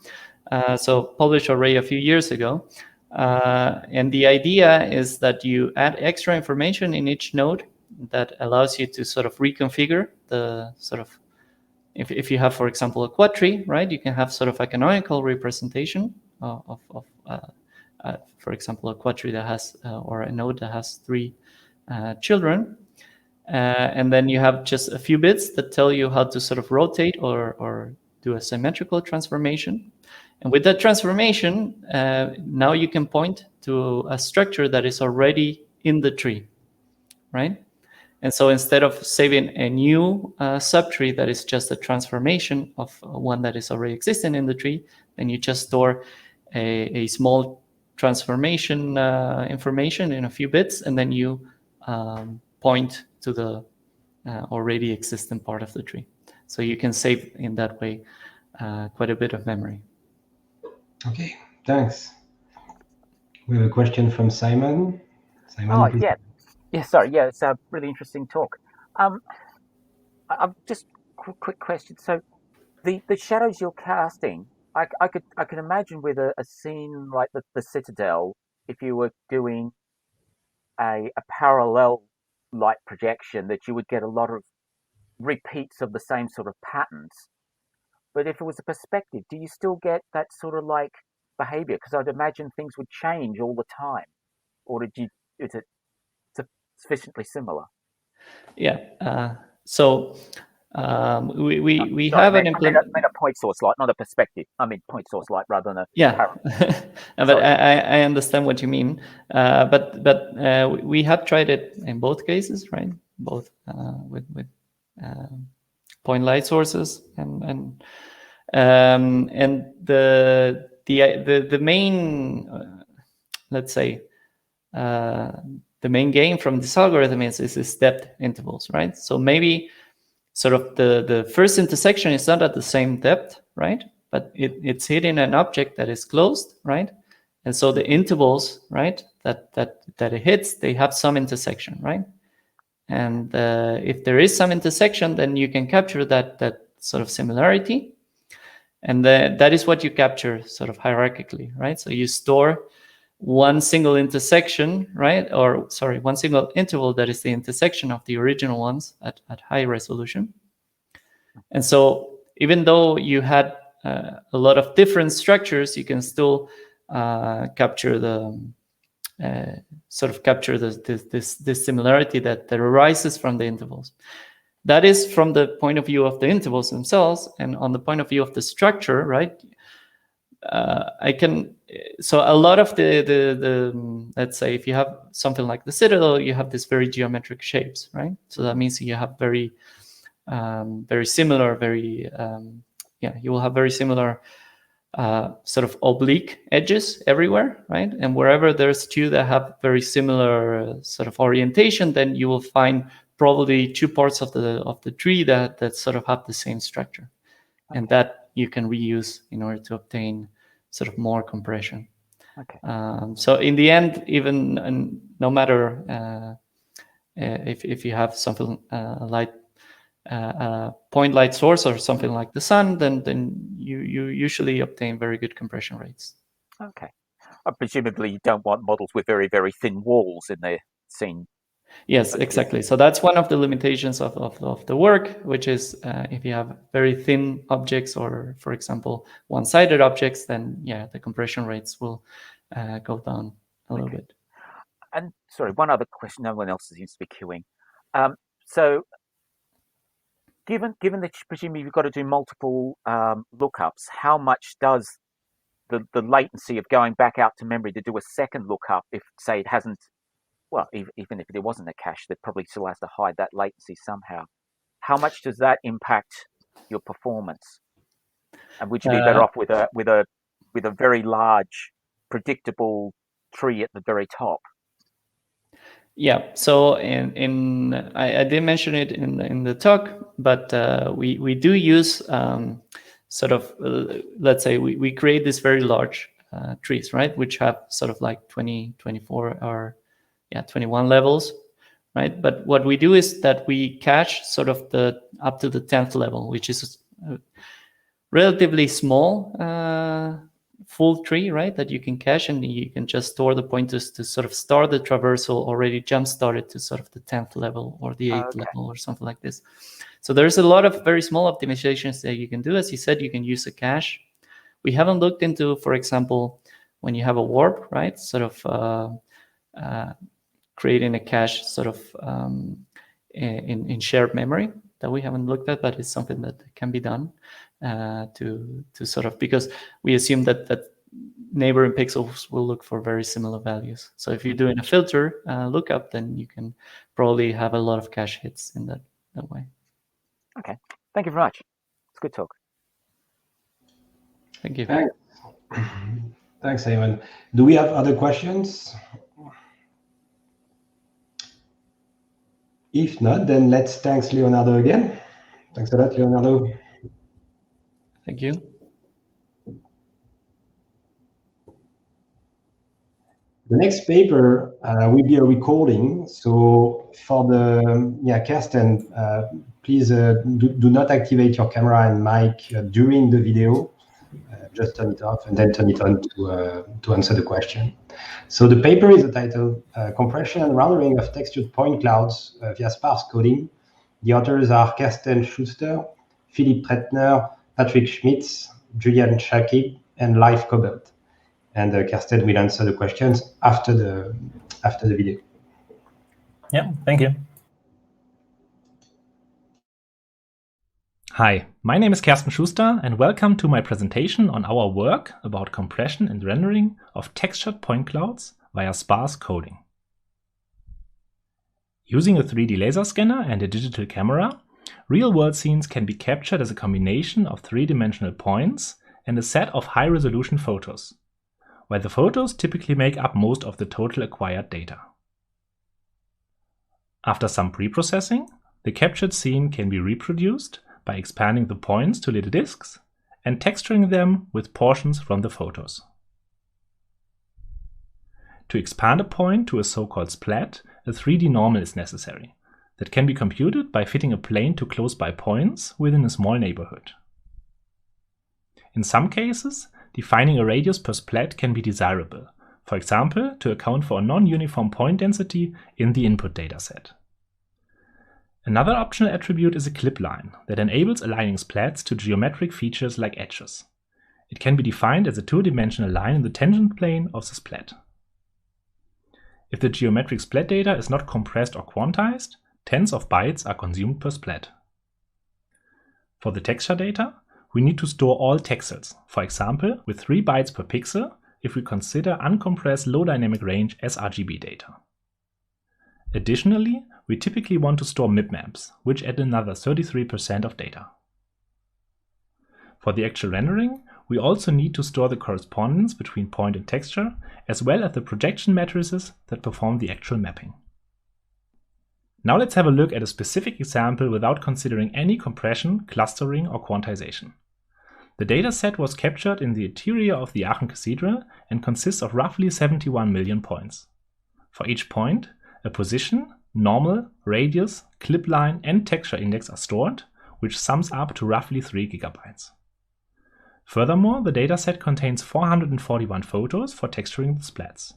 So published already a few years ago. And the idea is that you add extra information in each node that allows you to sort of reconfigure the sort of, if you have, for example, a quad tree, right, you can have sort of a canonical representation of for example, a quad tree that has, or a node that has 3 children. And then you have just a few bits that tell you how to sort of rotate or do a symmetrical transformation. And with that transformation, now you can point to a structure that is already in the tree, right? And so instead of saving a new subtree that is just a transformation of one that is already existing in the tree, then you just store a small transformation information in a few bits, and then you point to the already existing part of the tree. So you can save in that way quite a bit of memory. Okay, thanks. We have a question from Simon. Simon, please. Yeah, sorry. Yeah, it's a really interesting talk. I've just quick question. So the shadows you're casting, I can imagine with a scene like the Citadel, if you were doing a parallel light projection, that you would get a lot of repeats of the same sort of patterns. But if it was a perspective, do you still get that sort of like behavior? Because I'd imagine things would change all the time. Or is it sufficiently similar? Yeah. So we have an implement. I mean a point source light, not a perspective. I mean point source light rather than a. Yeah. But I understand what you mean. But we have tried it in both cases, right? Both with point light sources and the main let's say the main gain from this algorithm is depth intervals, right? So maybe sort of the first intersection is not at the same depth, right? But it's hitting an object that is closed, right? And so the intervals, right, that it hits, they have some intersection, right? And if there is some intersection, then you can capture that sort of similarity. And that is what you capture sort of hierarchically, right? So you store one single intersection, right? Or sorry, one single interval that is the intersection of the original ones at high resolution. And so even though you had a lot of different structures, you can still capture the this similarity that arises from the intervals. That is from the point of view of the intervals themselves, and on the point of view of the structure, right? So a lot of the let's say if you have something like the Citadel, you have this very geometric shapes, right? So that means you have very similar, you will have very similar sort of oblique edges everywhere, right? And wherever there's two that have very similar sort of orientation, then you will find probably two parts of the tree that sort of have the same structure, and that you can reuse in order to obtain sort of more compression. Okay. So in the end, even no matter if you have something like point light source or something like the sun, then you usually obtain very good compression rates. Okay. Presumably, you don't want models with very, very thin walls in their scene. Yes, exactly. So that's one of the limitations of the work, which is if you have very thin objects or, for example, one-sided objects, then yeah, the compression rates will go down a little bit. And sorry, one other question. No one else seems to be queuing. So, given that presumably you've got to do multiple lookups, how much does the latency of going back out to memory to do a second lookup, if say it hasn't, well, even if there wasn't a cache, that probably still has to hide that latency somehow. How much does that impact your performance? And would you be better off with a very large, predictable tree at the very top? Yeah. So I did mention it in the talk, but we do use sort of let's say we create these very large trees, right, which have sort of like 20, 24 or 21 levels, right? But what we do is that we cache sort of the up to the 10th level, which is a relatively small full tree, right, that you can cache, and you can just store the pointers to sort of start the traversal already jump started to sort of the 10th level or the 8th level or something like this. So there's a lot of very small optimizations that you can do. As you said, you can use a cache. We haven't looked into, for example, when you have a warp, right, sort of creating a cache sort of in shared memory. That we haven't looked at, but it's something that can be done to sort of, because we assume that neighboring pixels will look for very similar values. So if you're doing a filter lookup, then you can probably have a lot of cache hits in that way. Okay, thank you very much. It's a good talk. Thank you. Thanks, Simon. Do we have other questions? If not, then let's thank Leonardo again. Thanks a lot, Leonardo. Thank you. The next paper will be a recording. So for the Kersten, please do not activate your camera and mic during the video. Just turn it off and then turn it on to answer the question. So the paper is titled Compression and Rendering of Textured Point Clouds via Sparse Coding. The authors are Kersten Schuster, Philipp Trettner, Patrick Schmitz, Julian Shakib, and Leif Kobelt. And Kersten will answer the questions after the video. Yeah, thank you. Hi, my name is Kersten Schuster, and welcome to my presentation on our work about compression and rendering of textured point clouds via sparse coding. Using a 3D laser scanner and a digital camera, real-world scenes can be captured as a combination of three-dimensional points and a set of high-resolution photos, while the photos typically make up most of the total acquired data. After some pre-processing, the captured scene can be reproduced by expanding the points to little disks and texturing them with portions from the photos. To expand a point to a so-called splat, a 3D normal is necessary that can be computed by fitting a plane to close-by points within a small neighborhood. In some cases, defining a radius per splat can be desirable, for example, to account for a non-uniform point density in the input dataset. Another optional attribute is a clip line that enables aligning splats to geometric features like edges. It can be defined as a two-dimensional line in the tangent plane of the splat. If the geometric splat data is not compressed or quantized, tens of bytes are consumed per splat. For the texture data, we need to store all texels, for example, with 3 bytes per pixel if we consider uncompressed low dynamic range sRGB data. Additionally, we typically want to store mipmaps, which add another 33% of data. For the actual rendering, we also need to store the correspondence between point and texture, as well as the projection matrices that perform the actual mapping. Now let's have a look at a specific example without considering any compression, clustering, or quantization. The dataset was captured in the interior of the Aachen Cathedral and consists of roughly 71 million points. For each point, a position, normal, radius, clip line, and texture index are stored, which sums up to roughly 3 gigabytes. Furthermore, the dataset contains 441 photos for texturing the splats.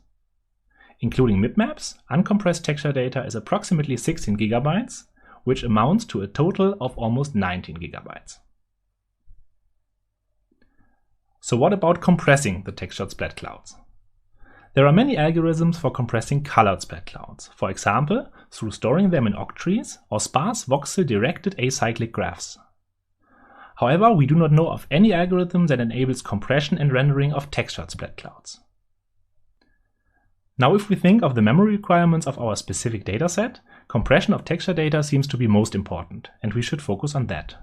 Including mipmaps, uncompressed texture data is approximately 16 gigabytes, which amounts to a total of almost 19 gigabytes. So what about compressing the textured splat clouds? There are many algorithms for compressing colored splat clouds, for example, through storing them in octrees or sparse voxel-directed acyclic graphs. However, we do not know of any algorithm that enables compression and rendering of textured splat clouds. Now, if we think of the memory requirements of our specific dataset, compression of texture data seems to be most important, and we should focus on that.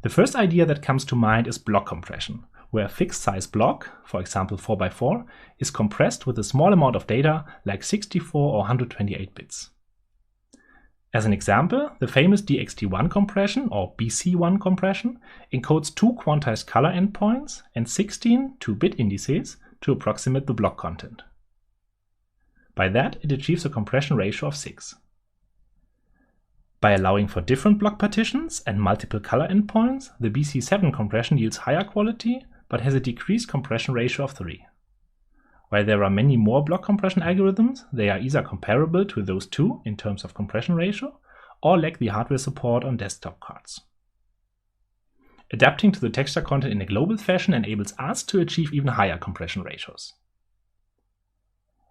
The first idea that comes to mind is block compression, where a fixed size block, for example 4x4, is compressed with a small amount of data like 64 or 128 bits. As an example, the famous DXT1 compression or BC1 compression encodes 2 quantized color endpoints and 16 2-bit indices to approximate the block content. By that, it achieves a compression ratio of 6. By allowing for different block partitions and multiple color endpoints, the BC7 compression yields higher quality but has a decreased compression ratio of 3. While there are many more block compression algorithms, they are either comparable to those two in terms of compression ratio or lack the hardware support on desktop cards. Adapting to the texture content in a global fashion enables us to achieve even higher compression ratios.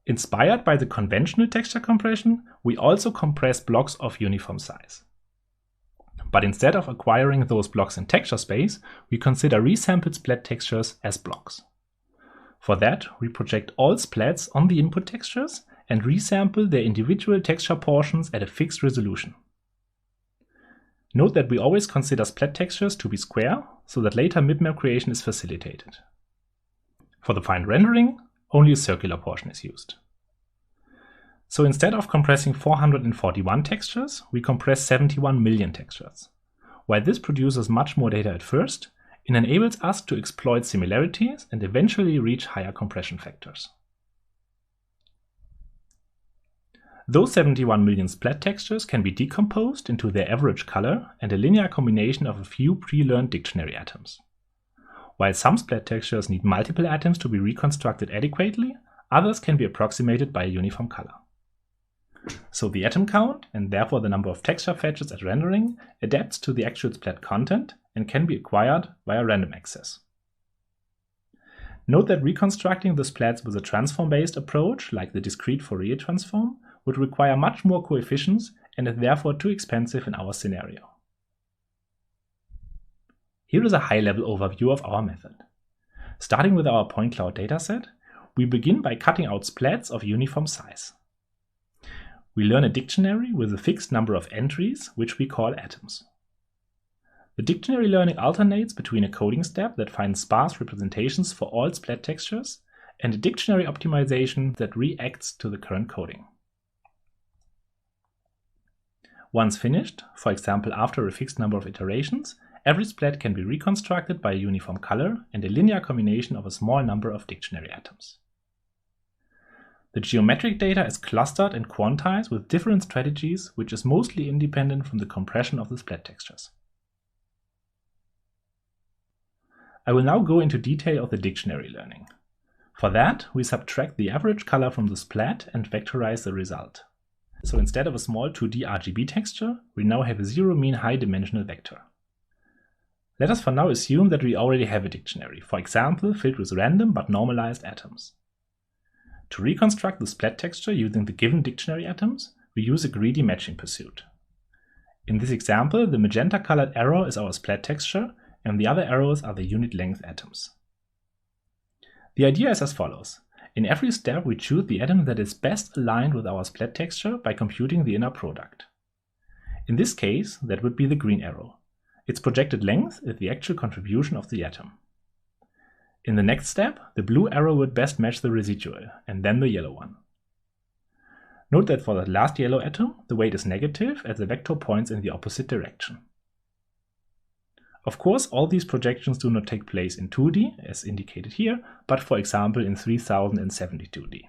Inspired by the conventional texture compression, we also compress blocks of uniform size. But instead of acquiring those blocks in texture space, we consider resampled splat textures as blocks. For that, we project all splats on the input textures and resample their individual texture portions at a fixed resolution. Note that we always consider splat textures to be square, so that later mipmap creation is facilitated. For the fine rendering, only a circular portion is used. So instead of compressing 441 textures, we compress 71 million textures. While this produces much more data at first, it enables us to exploit similarities and eventually reach higher compression factors. Those 71 million splat textures can be decomposed into their average color and a linear combination of a few pre-learned dictionary atoms. While some splat textures need multiple atoms to be reconstructed adequately, others can be approximated by a uniform color. So the atom count, and therefore the number of texture fetches at rendering, adapts to the actual splat content and can be acquired via random access. Note that reconstructing the splats with a transform-based approach, like the discrete Fourier transform, would require much more coefficients and is therefore too expensive in our scenario. Here is a high-level overview of our method. Starting with our point cloud dataset, we begin by cutting out splats of uniform size. We learn a dictionary with a fixed number of entries, which we call atoms. The dictionary learning alternates between a coding step that finds sparse representations for all splat textures and a dictionary optimization that reacts to the current coding. Once finished, for example after a fixed number of iterations, every splat can be reconstructed by a uniform color and a linear combination of a small number of dictionary atoms. The geometric data is clustered and quantized with different strategies, which is mostly independent from the compression of the splat textures. I will now go into detail of the dictionary learning. For that, we subtract the average color from the splat and vectorize the result. So instead of a small 2D RGB texture, we now have a zero mean high dimensional vector. Let us for now assume that we already have a dictionary, for example filled with random but normalized atoms. To reconstruct the splat texture using the given dictionary atoms, we use a greedy matching pursuit. In this example, the magenta colored arrow is our splat texture, and the other arrows are the unit length atoms. The idea is as follows. In every step, we choose the atom that is best aligned with our splat texture by computing the inner product. In this case, that would be the green arrow. Its projected length is the actual contribution of the atom. In the next step, the blue arrow would best match the residual, and then the yellow one. Note that for the last yellow atom, the weight is negative as the vector points in the opposite direction. Of course, all these projections do not take place in 2D, as indicated here, but for example in 3072D.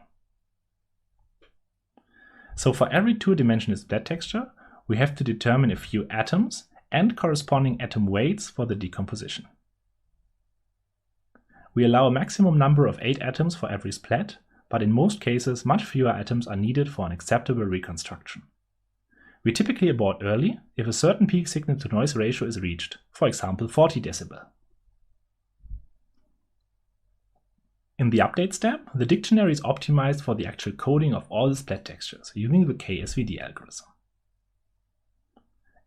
So for every two-dimensional splat texture, we have to determine a few atoms and corresponding atom weights for the decomposition. We allow a maximum number of 8 atoms for every splat, but in most cases much fewer atoms are needed for an acceptable reconstruction. We typically abort early if a certain peak signal-to-noise ratio is reached, for example 40 decibel. In the update step, the dictionary is optimized for the actual coding of all the splat textures using the KSVD algorithm.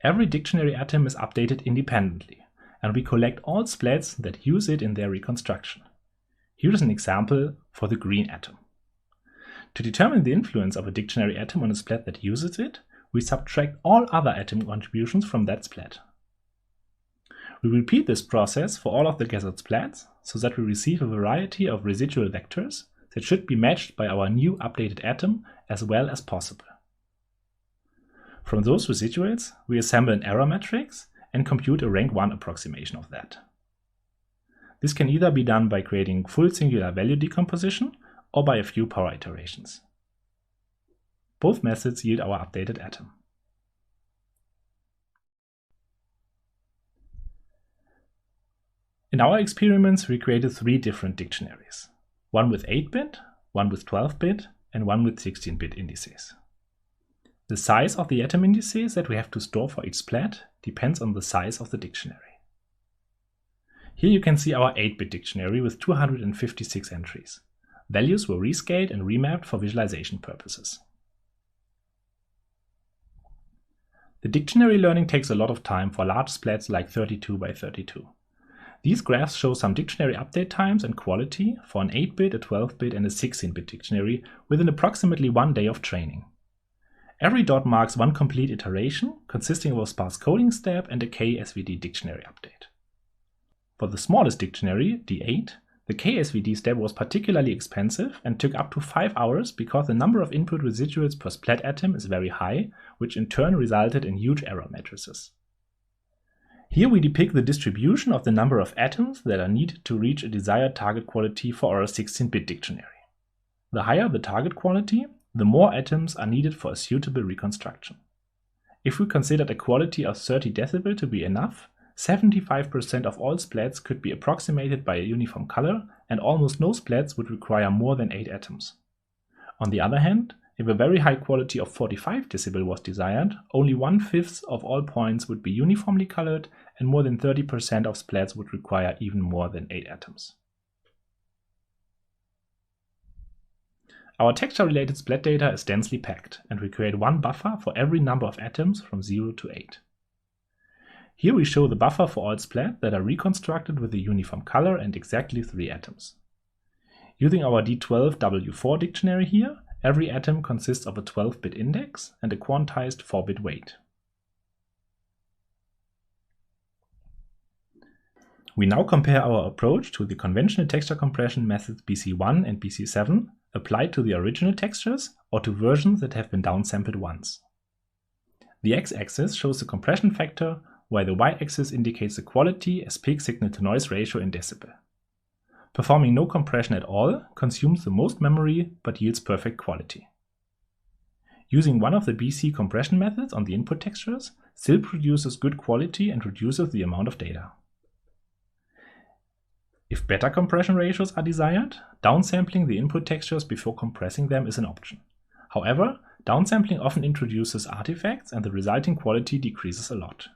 Every dictionary atom is updated independently, and we collect all splats that use it in their reconstruction. Here is an example for the green atom. To determine the influence of a dictionary atom on a splat that uses it, we subtract all other atom contributions from that splat. We repeat this process for all of the gathered splats so that we receive a variety of residual vectors that should be matched by our new updated atom as well as possible. From those residuals, we assemble an error matrix and compute a rank 1 approximation of that. This can either be done by creating full singular value decomposition or by a few power iterations. Both methods yield our updated atom. In our experiments, we created 3 different dictionaries, one with 8-bit, one with 12-bit, and one with 16-bit indices. The size of the atom indices that we have to store for each splat depends on the size of the dictionary. Here you can see our 8-bit dictionary with 256 entries. Values were rescaled and remapped for visualization purposes. The dictionary learning takes a lot of time for large splats like 32 by 32. These graphs show some dictionary update times and quality for an 8-bit, a 12-bit, and a 16-bit dictionary within approximately 1 day of training. Every dot marks one complete iteration, consisting of a sparse coding step and a KSVD dictionary update. For the smallest dictionary, D8, the KSVD step was particularly expensive and took up to 5 hours because the number of input residuals per splat atom is very high, which in turn resulted in huge error matrices. Here we depict the distribution of the number of atoms that are needed to reach a desired target quality for our 16-bit dictionary. The higher the target quality, the more atoms are needed for a suitable reconstruction. If we considered a quality of 30 decibel to be enough, 75% of all splats could be approximated by a uniform color, and almost no splats would require more than 8 atoms. On the other hand, if a very high quality of 45 decibel was desired, only 1/5 of all points would be uniformly colored, and more than 30% of splats would require even more than 8 atoms. Our texture-related splat data is densely packed, and we create one buffer for every number of atoms from 0 to 8. Here we show the buffer for all splat that are reconstructed with a uniform color and exactly 3 atoms. Using our D12W4 dictionary here, every atom consists of a 12-bit index and a quantized 4-bit weight. We now compare our approach to the conventional texture compression methods BC1 and BC7 applied to the original textures or to versions that have been downsampled once. The x-axis shows the compression factor, while the y-axis indicates the quality as peak signal-to-noise ratio in decibel. Performing no compression at all consumes the most memory but yields perfect quality. Using one of the BC compression methods on the input textures still produces good quality and reduces the amount of data. If better compression ratios are desired, downsampling the input textures before compressing them is an option. However, downsampling often introduces artifacts and the resulting quality decreases a lot.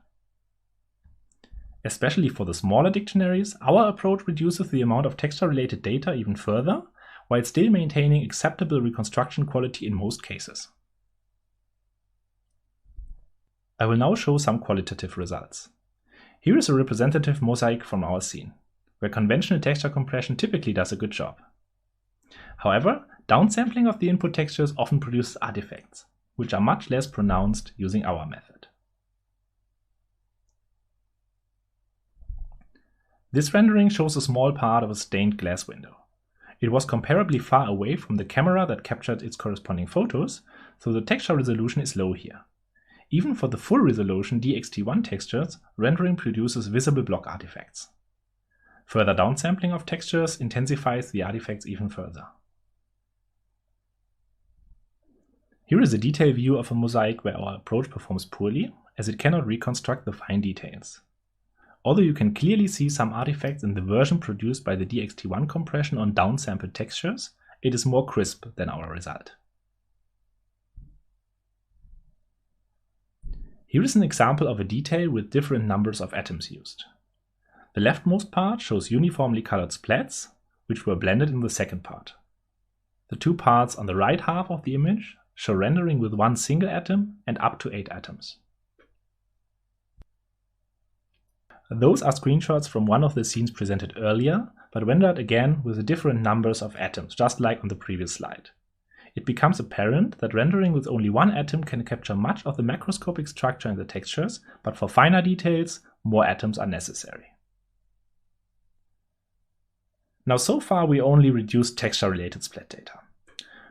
Especially for the smaller dictionaries, our approach reduces the amount of texture-related data even further, while still maintaining acceptable reconstruction quality in most cases. I will now show some qualitative results. Here is a representative mosaic from our scene, where conventional texture compression typically does a good job. However, downsampling of the input textures often produces artifacts, which are much less pronounced using our method. This rendering shows a small part of a stained glass window. It was comparably far away from the camera that captured its corresponding photos, so the texture resolution is low here. Even for the full resolution DXT1 textures, rendering produces visible block artifacts. Further downsampling of textures intensifies the artifacts even further. Here is a detail view of a mosaic where our approach performs poorly, as it cannot reconstruct the fine details. although you can clearly see some artifacts in the version produced by the DXT1 compression on downsampled textures, it is more crisp than our result. Here is an example of a detail with different numbers of atoms used. The leftmost part shows uniformly colored splats, which were blended in the second part. The two parts on the right half of the image show rendering with one single atom and up to 8 atoms. Those are screenshots from one of the scenes presented earlier, but rendered again with the different numbers of atoms, just like on the previous slide. It becomes apparent that rendering with only one atom can capture much of the macroscopic structure in the textures, but for finer details, more atoms are necessary. Now, so far we only reduced texture-related splat data.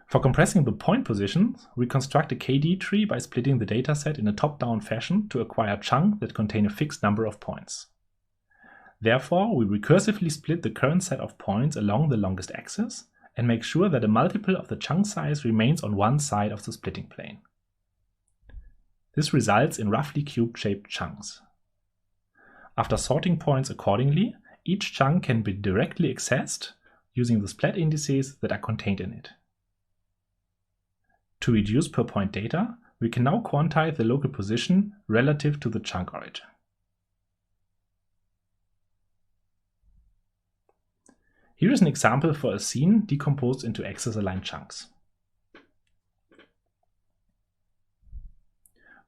For compressing the point positions, we construct a KD tree by splitting the dataset in a top-down fashion to acquire chunks that contain a fixed number of points. Therefore, we recursively split the current set of points along the longest axis and make sure that a multiple of the chunk size remains on one side of the splitting plane. This results in roughly cube-shaped chunks. After sorting points accordingly, each chunk can be directly accessed using the splat indices that are contained in it. To reduce per point data, we can now quantize the local position relative to the chunk origin. Here is an example for a scene decomposed into axis-aligned chunks.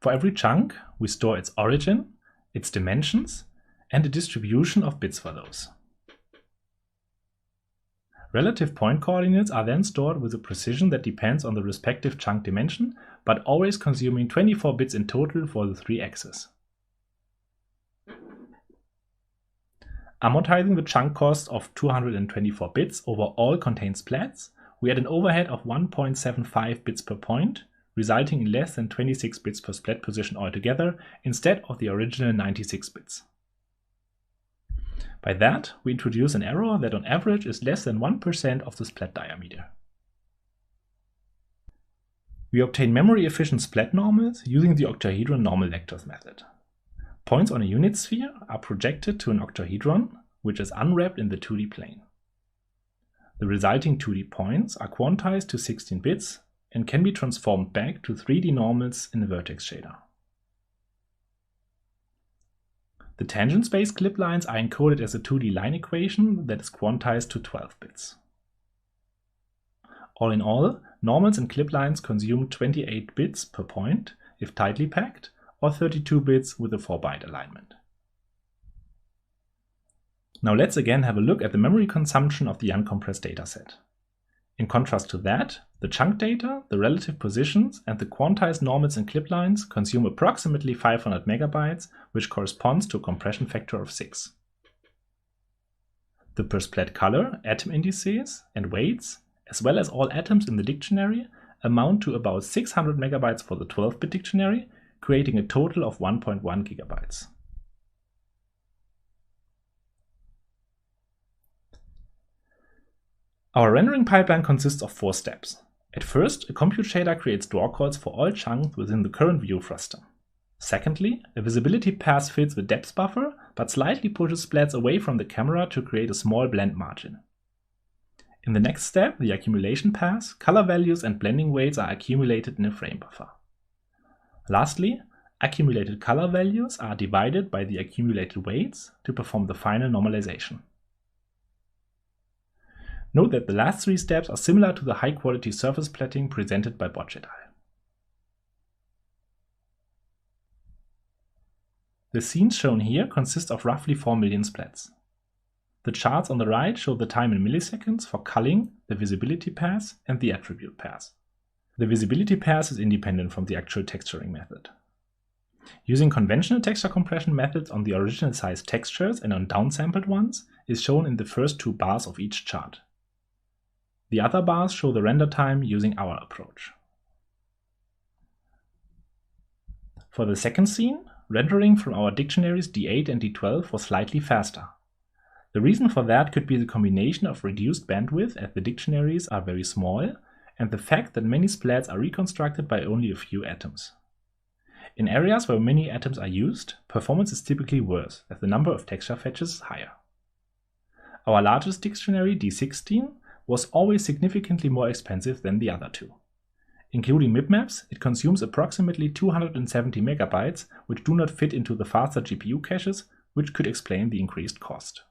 For every chunk, we store its origin, its dimensions, and a distribution of bits for those. Relative point coordinates are then stored with a precision that depends on the respective chunk dimension, but always consuming 24 bits in total for the 3 axes. Amortizing the chunk cost of 224 bits over all contained splats, we had an overhead of 1.75 bits per point, resulting in less than 26 bits per splat position altogether, instead of the original 96 bits. By that, we introduce an error that on average is less than 1% of the splat diameter. We obtain memory-efficient splat normals using the octahedron normal vectors method. Points on a unit sphere are projected to an octahedron, which is unwrapped in the 2D plane. The resulting 2D points are quantized to 16 bits and can be transformed back to 3D normals in a vertex shader. The tangent space clip lines are encoded as a 2D line equation that is quantized to 12 bits. All in all, normals and clip lines consume 28 bits per point if tightly packed, or 32 bits with a 4-byte alignment. Now let's again have a look at the memory consumption of the uncompressed dataset. In contrast to that, the chunk data, the relative positions, and the quantized normals and clip lines consume approximately 500 megabytes, which corresponds to a compression factor of 6. The per splat color, atom indices, and weights, as well as all atoms in the dictionary, amount to about 600 megabytes for the 12-bit dictionary, creating a total of 1.1 gigabytes. Our rendering pipeline consists of 4 steps. At first, a compute shader creates draw calls for all chunks within the current view raster. Secondly, a visibility pass fills the depth buffer, but slightly pushes splats away from the camera to create a small blend margin. In the next step, the accumulation pass, color values and blending weights are accumulated in a frame buffer. Lastly, accumulated color values are divided by the accumulated weights to perform the final normalization. Note that the last 3 steps are similar to the high-quality surface platting presented by Botch et al. The scenes shown here consist of roughly 4 million splats. The charts on the right show the time in milliseconds for culling, the visibility pass, and the attribute pass. The visibility pass is independent from the actual texturing method. Using conventional texture compression methods on the original size textures and on downsampled ones is shown in the first 2 bars of each chart. The other bars show the render time using our approach. For the second scene, rendering from our dictionaries D8 and D12 was slightly faster. The reason for that could be the combination of reduced bandwidth as the dictionaries are very small and the fact that many splats are reconstructed by only a few atoms. In areas where many atoms are used, performance is typically worse, as the number of texture fetches is higher. Our largest dictionary, D16, was always significantly more expensive than the other two. Including mipmaps, it consumes approximately 270 megabytes, which do not fit into the faster GPU caches, which could explain the increased cost.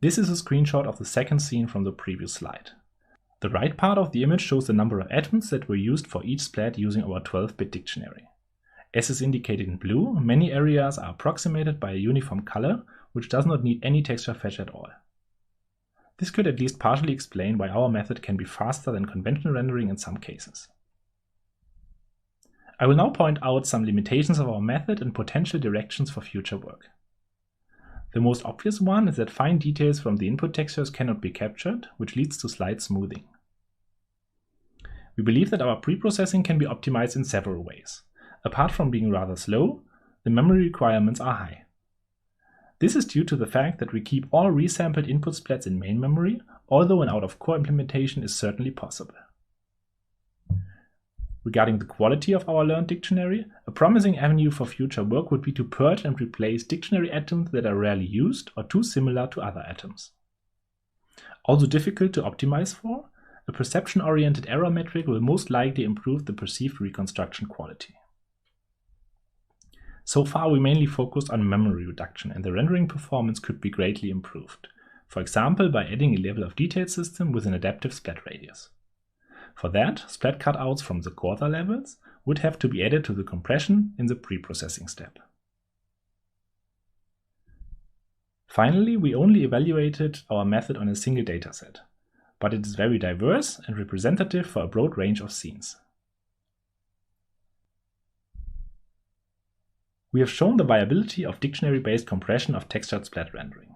This is a screenshot of the second scene from the previous slide. The right part of the image shows the number of atoms that were used for each splat using our 12-bit dictionary. As is indicated in blue, many areas are approximated by a uniform color, which does not need any texture fetch at all. This could at least partially explain why our method can be faster than conventional rendering in some cases. I will now point out some limitations of our method and potential directions for future work. The most obvious one is that fine details from the input textures cannot be captured, which leads to slight smoothing. We believe that our preprocessing can be optimized in several ways. Apart from being rather slow, the memory requirements are high. This is due to the fact that we keep all resampled input splats in main memory, although an out-of-core implementation is certainly possible. Regarding the quality of our learned dictionary, a promising avenue for future work would be to purge and replace dictionary atoms that are rarely used or too similar to other atoms. Also difficult to optimize for, a perception-oriented error metric will most likely improve the perceived reconstruction quality. So far, we mainly focused on memory reduction, and the rendering performance could be greatly improved, for example by adding a level of detail system with an adaptive splat radius. For that, splat cutouts from the quarter levels would have to be added to the compression in the preprocessing step. Finally, we only evaluated our method on a single dataset, but it is very diverse and representative for a broad range of scenes. We have shown the viability of dictionary-based compression of textured splat rendering.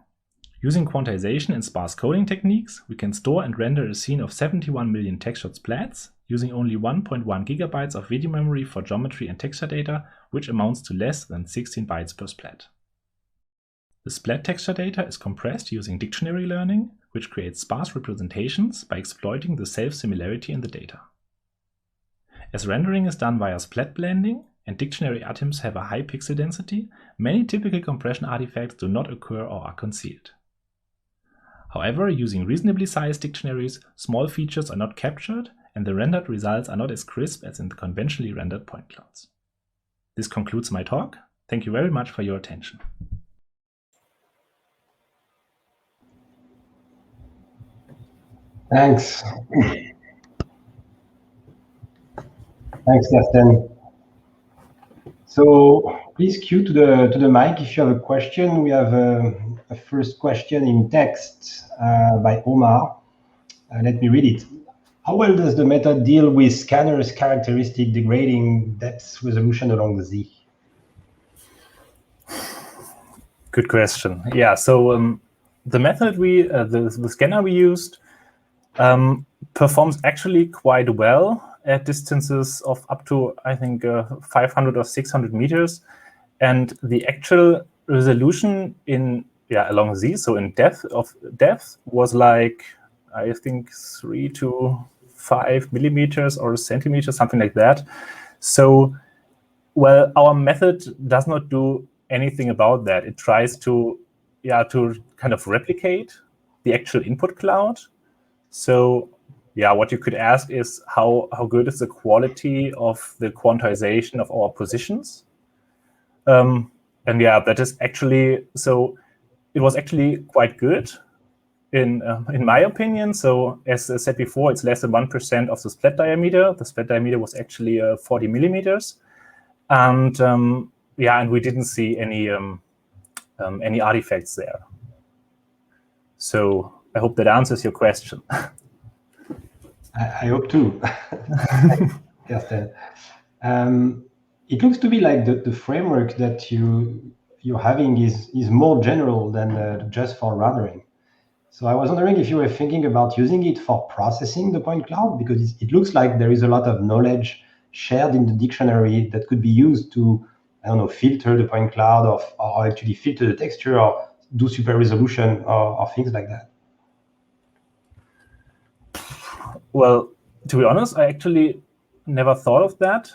Using quantization and sparse coding techniques, we can store and render a scene of 71 million textured splats using only 1.1 gigabytes of video memory for geometry and texture data, which amounts to less than 16 bytes per splat. The splat texture data is compressed using dictionary learning, which creates sparse representations by exploiting the self-similarity in the data. As rendering is done via splat blending, and dictionary atoms have a high pixel density, many typical compression artifacts do not occur or are concealed. However, using reasonably sized dictionaries, small features are not captured, and the rendered results are not as crisp as in the conventionally rendered point clouds. This concludes my talk. Thank you very much for your attention. Thanks. Thanks, Kersten. So please cue to the mic if you have a question. We have a first question in text by Omar. Let me read it. How well does the method deal with scanners' characteristic degrading depth resolution along Z? Good question. Yeah, so the method the scanner we used performs actually quite well at distances of up to, I think, 500 or 600 meters. And the actual resolution in along Z, so in depth was like, I think 3 to 5 millimeters or centimeters, something like that. So, well, our method does not do anything about that. It tries to kind of replicate the actual input cloud. So, yeah, what you could ask is how good is the quality of the quantization of our positions? And yeah, that is actually, so it was actually quite good in my opinion. So as I said before, it's less than 1% of the splat diameter. The splat diameter was actually 40 millimeters. And yeah, and we didn't see any artifacts there. So I hope that answers your question. I hope too. Kersten. It looks to be like the framework that you're having is more general than just for rendering. So I was wondering if you were thinking about using it for processing the point cloud, because it looks like there is a lot of knowledge shared in the dictionary that could be used to, I don't know, filter the point cloud or actually filter the texture or do super resolution or things like that. Well, to be honest, I actually never thought of that.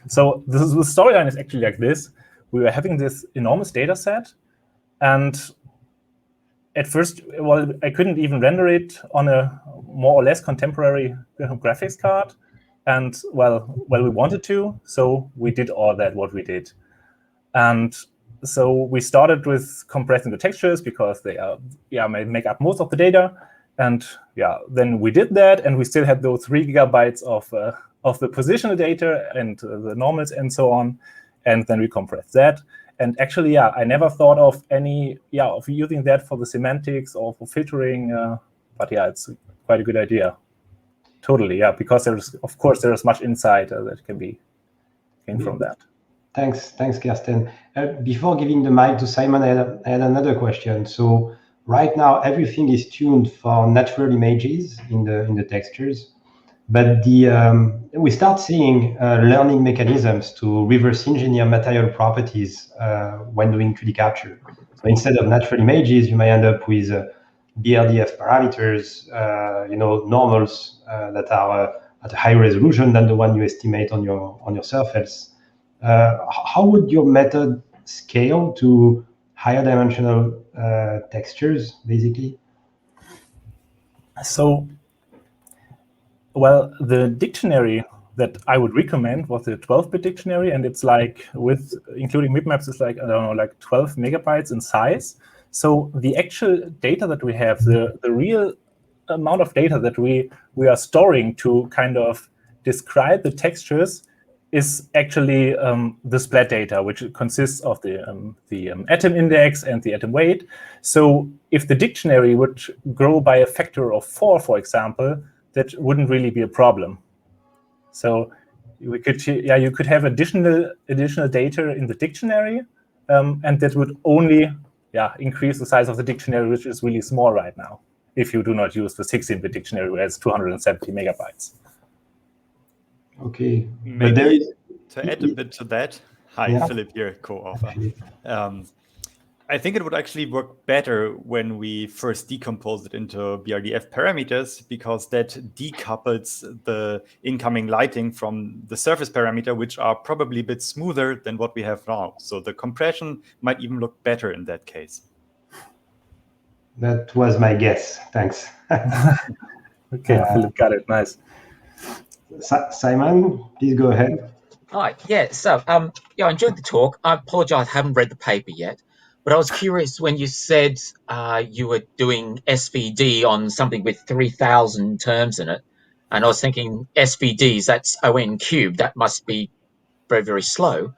So the storyline is actually like this. We were having this enormous data set, and at first, well, I couldn't even render it on a more or less contemporary graphics card. And well, we wanted to, so we did all that, what we did. And so we started with compressing the textures because they make up most of the data. And then we did that, and we still had those 3 gigabytes of the positional data and the normals and so on. And then we compressed that. And actually, I never thought of of using that for the semantics or for filtering. But it's quite a good idea. Totally, because there is much insight that can be gained from that. Thanks, Kersten. Before giving the mic to Simon, I had another question. So right now, everything is tuned for natural images in the textures, but we start seeing learning mechanisms to reverse engineer material properties when doing 3D capture. So instead of natural images, you may end up with BRDF parameters, normals that are at a higher resolution than the one you estimate on your surface. How would your method scale to higher dimensional textures, basically? So, well, the dictionary that I would recommend was the 12-bit dictionary, and it's like, with including bitmaps, it's like, I don't know, like 12 megabytes in size. So the actual data that we have, the real amount of data that we are storing to kind of describe the textures is actually the splat data, which consists of the atom index and the atom weight. So if the dictionary would grow by a factor of 4, for example, that wouldn't really be a problem. So we could, you could have additional data in the dictionary, and that would only increase the size of the dictionary, which is really small right now, if you do not use the 16-bit dictionary, where it's 270 megabytes. Okay. Maybe to add a bit to that. Hi, Yeah. Philip here, co-author. I think it would actually work better when we first decompose it into BRDF parameters, because that decouples the incoming lighting from the surface parameter, which are probably a bit smoother than what we have now. So the compression might even look better in that case. That was my guess. Thanks. Okay, Philip got it. Nice. Simon, please go ahead. Hi. Yeah. So, I enjoyed the talk. I apologize, I haven't read the paper yet, but I was curious when you said you were doing SVD on something with 3,000 terms in it, and I was thinking SVDs, that's ON cubed. That must be very, very slow.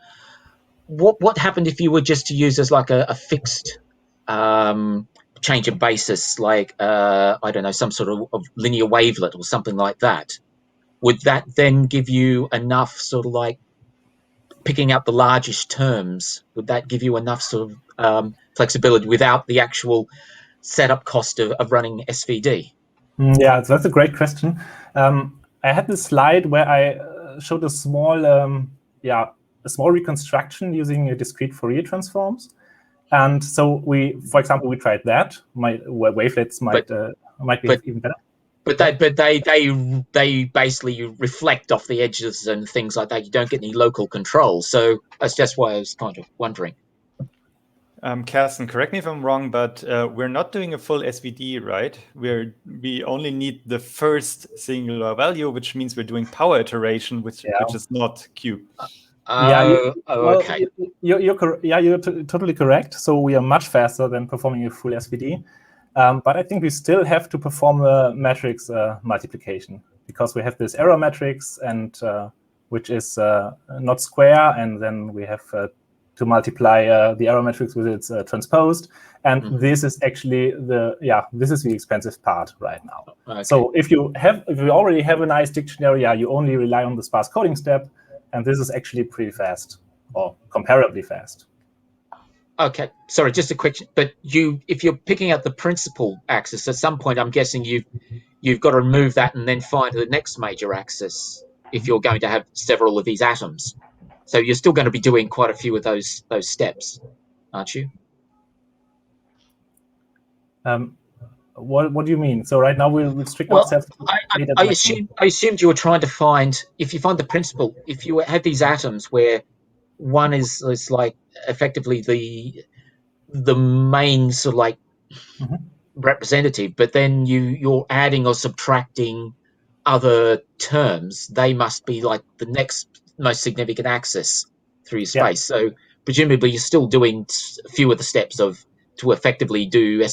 What happened if you were just to use as like a fixed change of basis, like I don't know, some sort of linear wavelet or something like that? Would that then give you enough sort of like picking up the largest terms? Would that give you enough sort of flexibility without the actual setup cost of running SVD? Yeah, so that's a great question. I had this slide where I showed a small, reconstruction using discrete Fourier transforms, and so for example, we tried that. Wavelets might be even better. But they basically reflect off the edges and things like that. You don't get any local control. So that's just why I was kind of wondering. Kersten, correct me if I'm wrong, but we're not doing a full SVD, right? We only need the first singular value, which means we're doing power iteration, which is not cube. Okay. You're totally correct. So we are much faster than performing a full SVD. But I think we still have to perform a matrix multiplication, because we have this error matrix, and which is not square, and then we have to multiply the error matrix with its transposed, and this is actually this is the expensive part right now. Okay. So if you already have a nice dictionary, you only rely on the sparse coding step, and this is actually pretty fast, or comparably fast. Okay, sorry, just a quick. But if you're picking out the principal axis, at some point, I'm guessing you've got to remove that and then find the next major axis if you're going to have several of these atoms. So you're still going to be doing quite a few of those steps, aren't you? What do you mean? So right now we'll restrict Well, ourselves to I assumed you were trying to find, if you find the principle, if you had these atoms where one is like effectively the main sort of like representative, but then you're adding or subtracting other terms, they must be like the next most significant axis through your space. So presumably you're still doing a few of the steps to effectively do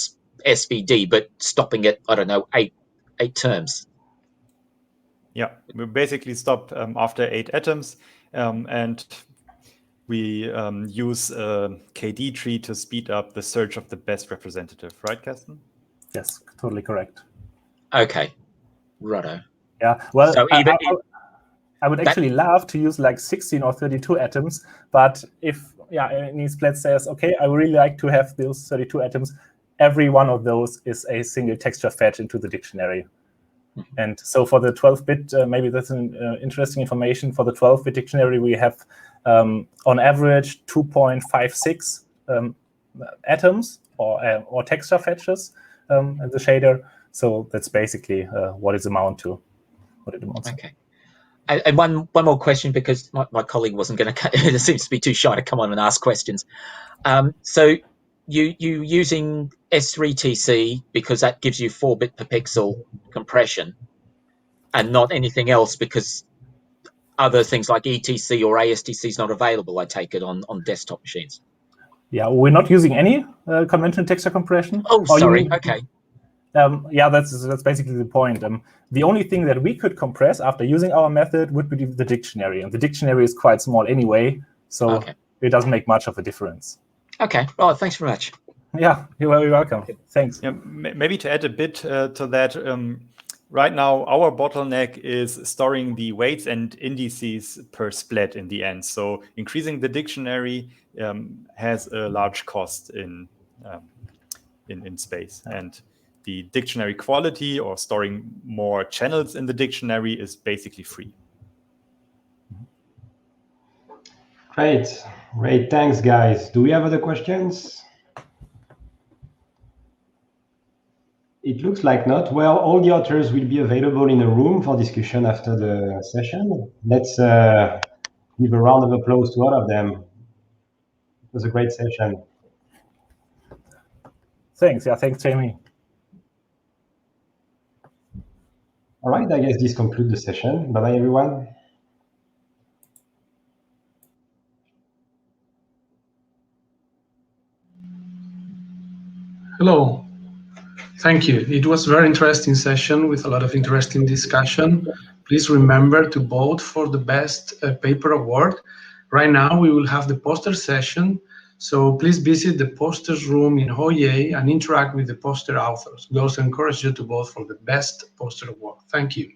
SVD, but stopping at, I don't know, eight terms. Yeah, we basically stop after 8 atoms, and we use a KD tree to speed up the search of the best representative, right, Kersten? Yes, totally correct. Okay, righto. Yeah, well, so I would actually love to use like 16 or 32 atoms, but if Esports says, okay, I would really like to have those 32 atoms, every one of those is a single texture fetch into the dictionary. And so for the 12-bit, maybe that's an interesting information. For the 12-bit dictionary, we have on average 2.56 atoms or texture fetches in the shader. So that's basically what it amounts to. Okay. And one more question, because my colleague wasn't going to, seems to be too shy to come on and ask questions. So you using S3TC because that gives you 4-bit per pixel compression, and not anything else because other things like ETC or ASTC is not available, I take it, on desktop machines. Yeah, we're not using any conventional texture compression. Oh, sorry. Okay. Yeah, that's basically the point. The only thing that we could compress after using our method would be the dictionary, and the dictionary is quite small anyway, so it doesn't make much of a difference. Okay. Oh, thanks very much. Yeah, you're very welcome. Thanks. Yeah, maybe to add a bit to that, right now our bottleneck is storing the weights and indices per split in the end. So increasing the dictionary has a large cost in space, and the dictionary quality or storing more channels in the dictionary is basically free. Great. Thanks, guys. Do we have other questions? It looks like not. Well, all the authors will be available in a room for discussion after the session. Let's give a round of applause to all of them. It was a great session. Thanks. Yeah, thanks, Jamie. All right, I guess this concludes the session. Bye-bye, everyone. Hello. Thank you. It was a very interesting session with a lot of interesting discussion. Please remember to vote for the best paper award. Right now, we will have the poster session. So please visit the posters room in Hoye and interact with the poster authors. We also encourage you to vote for the best poster award. Thank you.